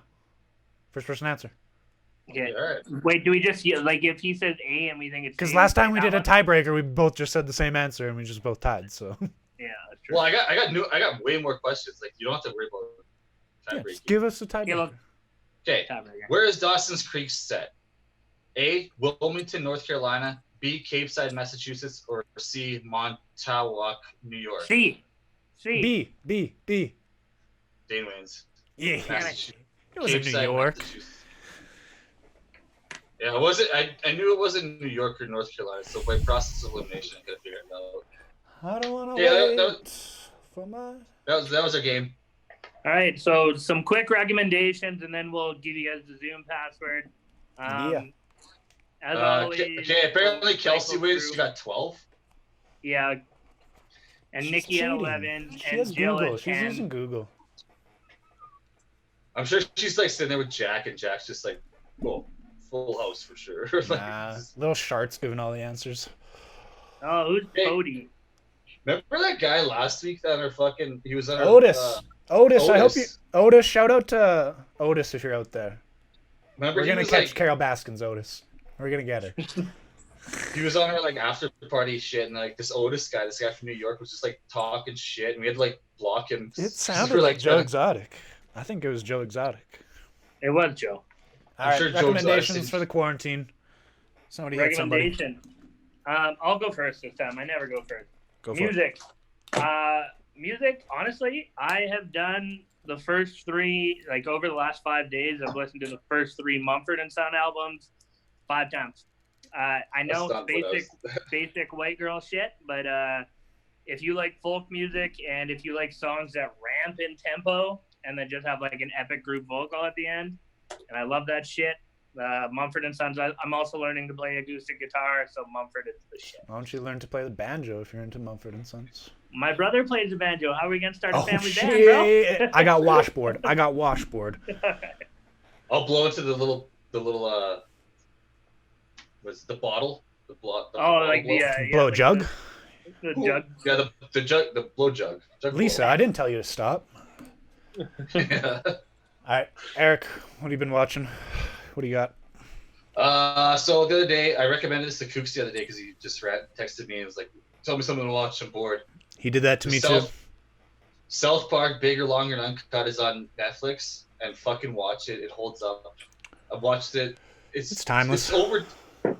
First person to answer. Okay. All right. Wait, do we just like if he says A and we think it's Because A, last time say we that did a one? tiebreaker, we both just said the same answer and we just both tied. So Yeah, that's true. Well, I got way more questions. Like you don't have to worry about yeah, tiebreaker. just give us a tiebreaker. look. Okay. Tiebreaker. Where is Dawson's Creek set? A. Wilmington, North Carolina. B. Cape Side, Massachusetts. Or C. Montauk, New York. C. C. B. Dane wins. Yeah. Massachusetts. It was in Cape New Side, York. Massachusetts. Yeah, it wasn't. I knew it wasn't New York or North Carolina, so by process of elimination, I could have figured it out. I don't want to Yeah, wait that for my. That was our game. All right, so some quick recommendations, and then we'll give you guys the Zoom password. Yeah. As always. Okay, apparently we'll Kelsey cycle wins. through. She got 12. Yeah. And She's Nikki at cheating. 11, She and has Jill Google. at She's 10. using Google. I'm sure she's like sitting there with Jack, and Jack's just like, well, full house for sure. Like, Nah, little Shart's giving all the answers. Oh, who's Hey. Cody? remember that guy last week that our fucking he was on our Otis. Otis, I hope you. Otis. Otis, shout out to Otis if you're out there. remember We're he gonna was catch like, Carol Baskins, Otis. We're gonna get her. he was on our like after party shit, and like this guy from New York was just like talking shit, and we had to like block him. It 'cause sounded we're, like Joe trying to- Exotic. I think it was Joe Exotic. It was Joe. All right, sure Joe recommendations Exotic- for the quarantine. Somebody hit somebody. Recommendation. I'll go first this time. I never go first. Go for it. Music. Music, honestly, I have done the first 3, like over the last 5 days, I've listened to the first 3 Mumford & Son albums 5 times. I know That's not what I was- basic white girl shit, but if you like folk music and if you like songs that ramp in tempo and then just have like an epic group vocal at the end, and I love that shit. Mumford & Sons. I'm also learning to play acoustic guitar, so Mumford is the shit. Why don't you learn to play the banjo if you're into Mumford and Sons? My brother plays the banjo. How are we gonna start a Oh family band, bro? shit! I got washboard. I'll blow into the little what's the bottle? The Oh, like blow. Blow a like jug? The jug. Yeah, the jug, the blow jug. Lisa, I didn't tell you to stop. Yeah. All right, Eric, what have you been watching? What do you got? So the other day, I recommended this to Kooks the other day because he just texted me and was like, "Tell me something to watch. I'm bored." He did that to me too. South Park, Bigger, Longer, and Uncut is on Netflix, and fucking watch it. It holds up. I've watched it. It's timeless.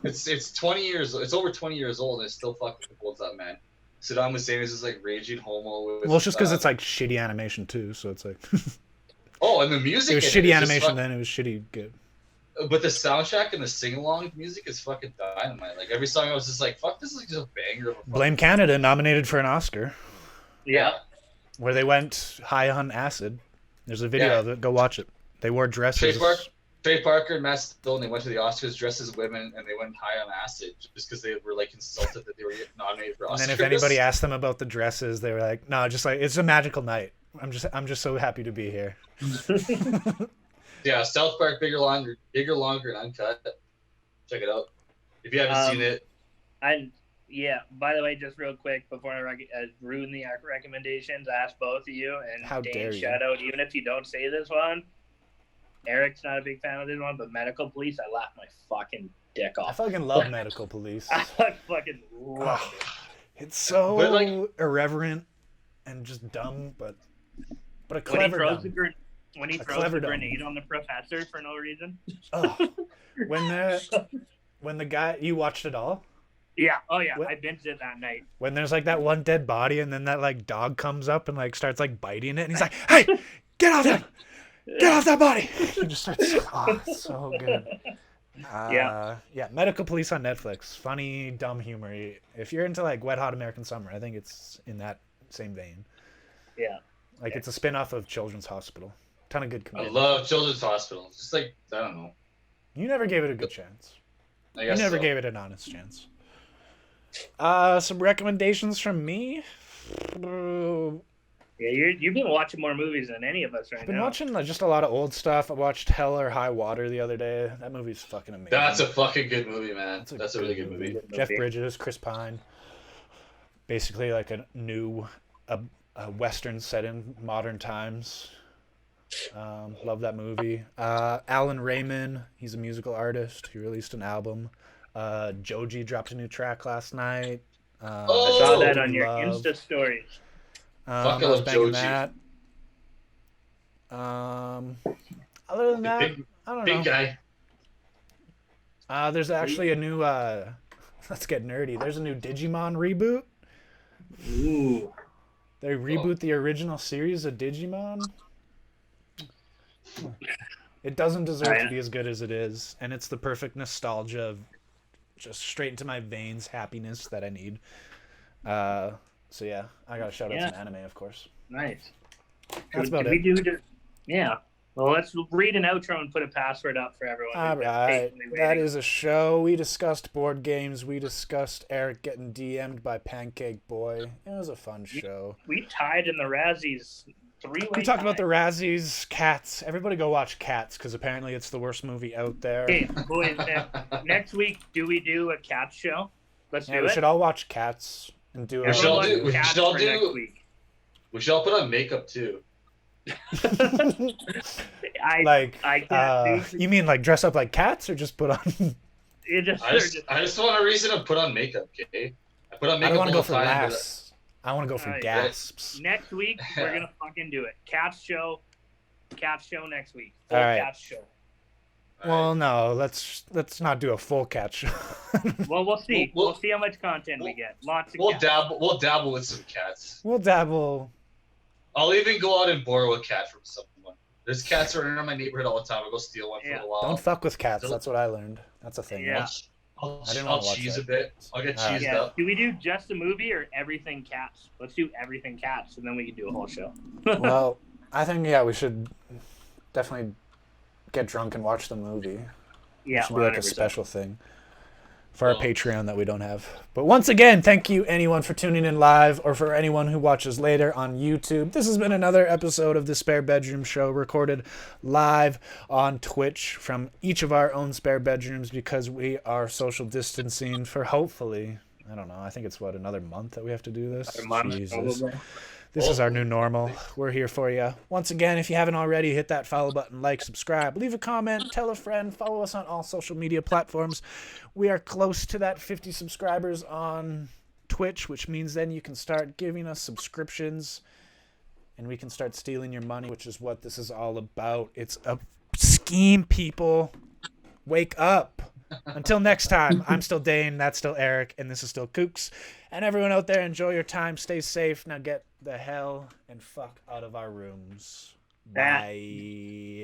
It's 20 years. It's over 20 years old, and it still fucking holds up, man. Saddam Hussein is just like raging homo. Well, it's just because it's like shitty animation too, so it's like Oh, and the music. it was shitty animation then. It was shitty good. But the soundtrack and the sing-along music is fucking dynamite. Like every song, I was just like, "Fuck, this is just a banger." Of a Blame Canada nominated for an Oscar, Yeah. where they went high on acid. There's a video of it. Go watch it. They wore dresses. Trey Parker and Matt Stone, they went to the Oscars dressed as women, and they went high on acid just because they were like insulted that they were nominated for Oscars. And then if anybody asked them about the dresses, they were like, "No, just like it's a magical night. I'm just so happy to be here." Yeah, South Park, Bigger, Longer, and Uncut. Check it out if you haven't seen it. By the way, just real quick before I ruin the recommendations, I asked both of you and How Dane, dare you. shout out. Even if you don't say this one, Eric's not a big fan of this one, but Medical Police, I laughed my fucking dick I off. fucking love Medical Police. I fucking love it. It's so But, like- irreverent and just dumb, but a When he clever throws dumb. the clever dumb. grenade on the professor for no reason. Oh, when the guy, you watched it all? Yeah. Oh yeah. What? I binged it that night. When there's like that one dead body and then that like dog comes up and like starts like biting it and he's like, "Hey, get off him! Get off that body!" He just starts. Oh, it's so good. Yeah. Medical Police on Netflix. Funny, dumb humor. If you're into like Wet Hot American Summer, I think it's in that same vein. Yeah. Like it's a spin-off of Children's Hospital. Ton of good I comedy. love Children's Hospital. Just like I don't know. You never gave it a good chance. I You guess never so. gave it an honest chance. Some recommendations from me. Yeah, you've been watching more movies than any of us right I've been now. watching just a lot of old stuff. I watched Hell or High Water the other day. That movie's fucking amazing. That's a fucking good movie, man. That's That's a really good movie. Jeff Bridges, Chris Pine. Basically like a new a Western set in modern times. Love that movie. Alan Raymond, he's a musical artist. He released an album. Joji dropped a new track last night. I saw that on your Love. Insta stories. Fuck, I I was love banging Joji. that. Other than that, Big- I don't Big know. guy. There's actually a new. Let's get nerdy. There's a new Digimon reboot. Ooh. They reboot the original series of Digimon. It doesn't deserve to be as good as it is, and it's the perfect nostalgia of just straight into my veins happiness that I need. So yeah, I gotta shout out some anime, of course. Nice. That's about we it. do just, yeah. Well, let's read an outro and put a password up for everyone. All who's been right, patiently that waiting. is a show. We discussed board games. We discussed Eric getting DM'd by Pancake Boy. It was a fun show. We tied in the Razzies 3-way. We talked about the Razzies, Cats. Everybody go watch Cats because apparently it's the worst movie out there. Okay, boys. Next week, do we do a cat show? Let's Yeah, do we it. should all watch Cats and do We should all do- we Cats should all for do- next week. We should all put on makeup too. I can't do. You mean like dress up like cats or just put on? It just, I just want a reason to put on makeup, okay? I put on I makeup don't want to go all the for time, but- laughs. I want to go for Alright. gasps. next week we're gonna fucking do it. Cats show. Cats show next week. Full Alright. Cats show. Well, no, let's not do a full cat show. Well, we'll see. We'll- We'll see how much content we get. Lots of We'll cats. dabble. We'll dabble with some cats. We'll dabble. I'll even go out and borrow a cat from someone. There's cats around my neighborhood all the time. I'll go steal one for Yeah. a while. Don't fuck with cats. That's what I learned. That's a thing. Yeah. right? I'll I didn't I'll wanna watch cheese that. a bit. I'll get Alright. cheesed Yeah. up. Do we do just a movie or everything cats? Let's do everything cats, and then we can do a whole show. Well, I think we should definitely get drunk and watch the movie. It Yeah, should be like a 100%. special thing. for our Patreon that we don't have. But once again, thank you anyone for tuning in live or for anyone who watches later on YouTube. This has been another episode of the Spare Bedroom Show, recorded live on Twitch from each of our own spare bedrooms because we are social distancing for hopefully, I don't know, I think it's another month that we have to do this? Jesus. This is our new normal. We're here for you. Once again, if you haven't already, hit that follow button, like, subscribe, leave a comment, tell a friend, follow us on all social media platforms. We are close to that 50 subscribers on Twitch, which means then you can start giving us subscriptions and we can start stealing your money, which is what this is all about. It's a scheme, people. Wake up. Until next time, I'm still Dane, that's still Eric, and this is still Kooks. And everyone out there, enjoy your time, stay safe. Now get the hell and fuck out of our rooms. Bye.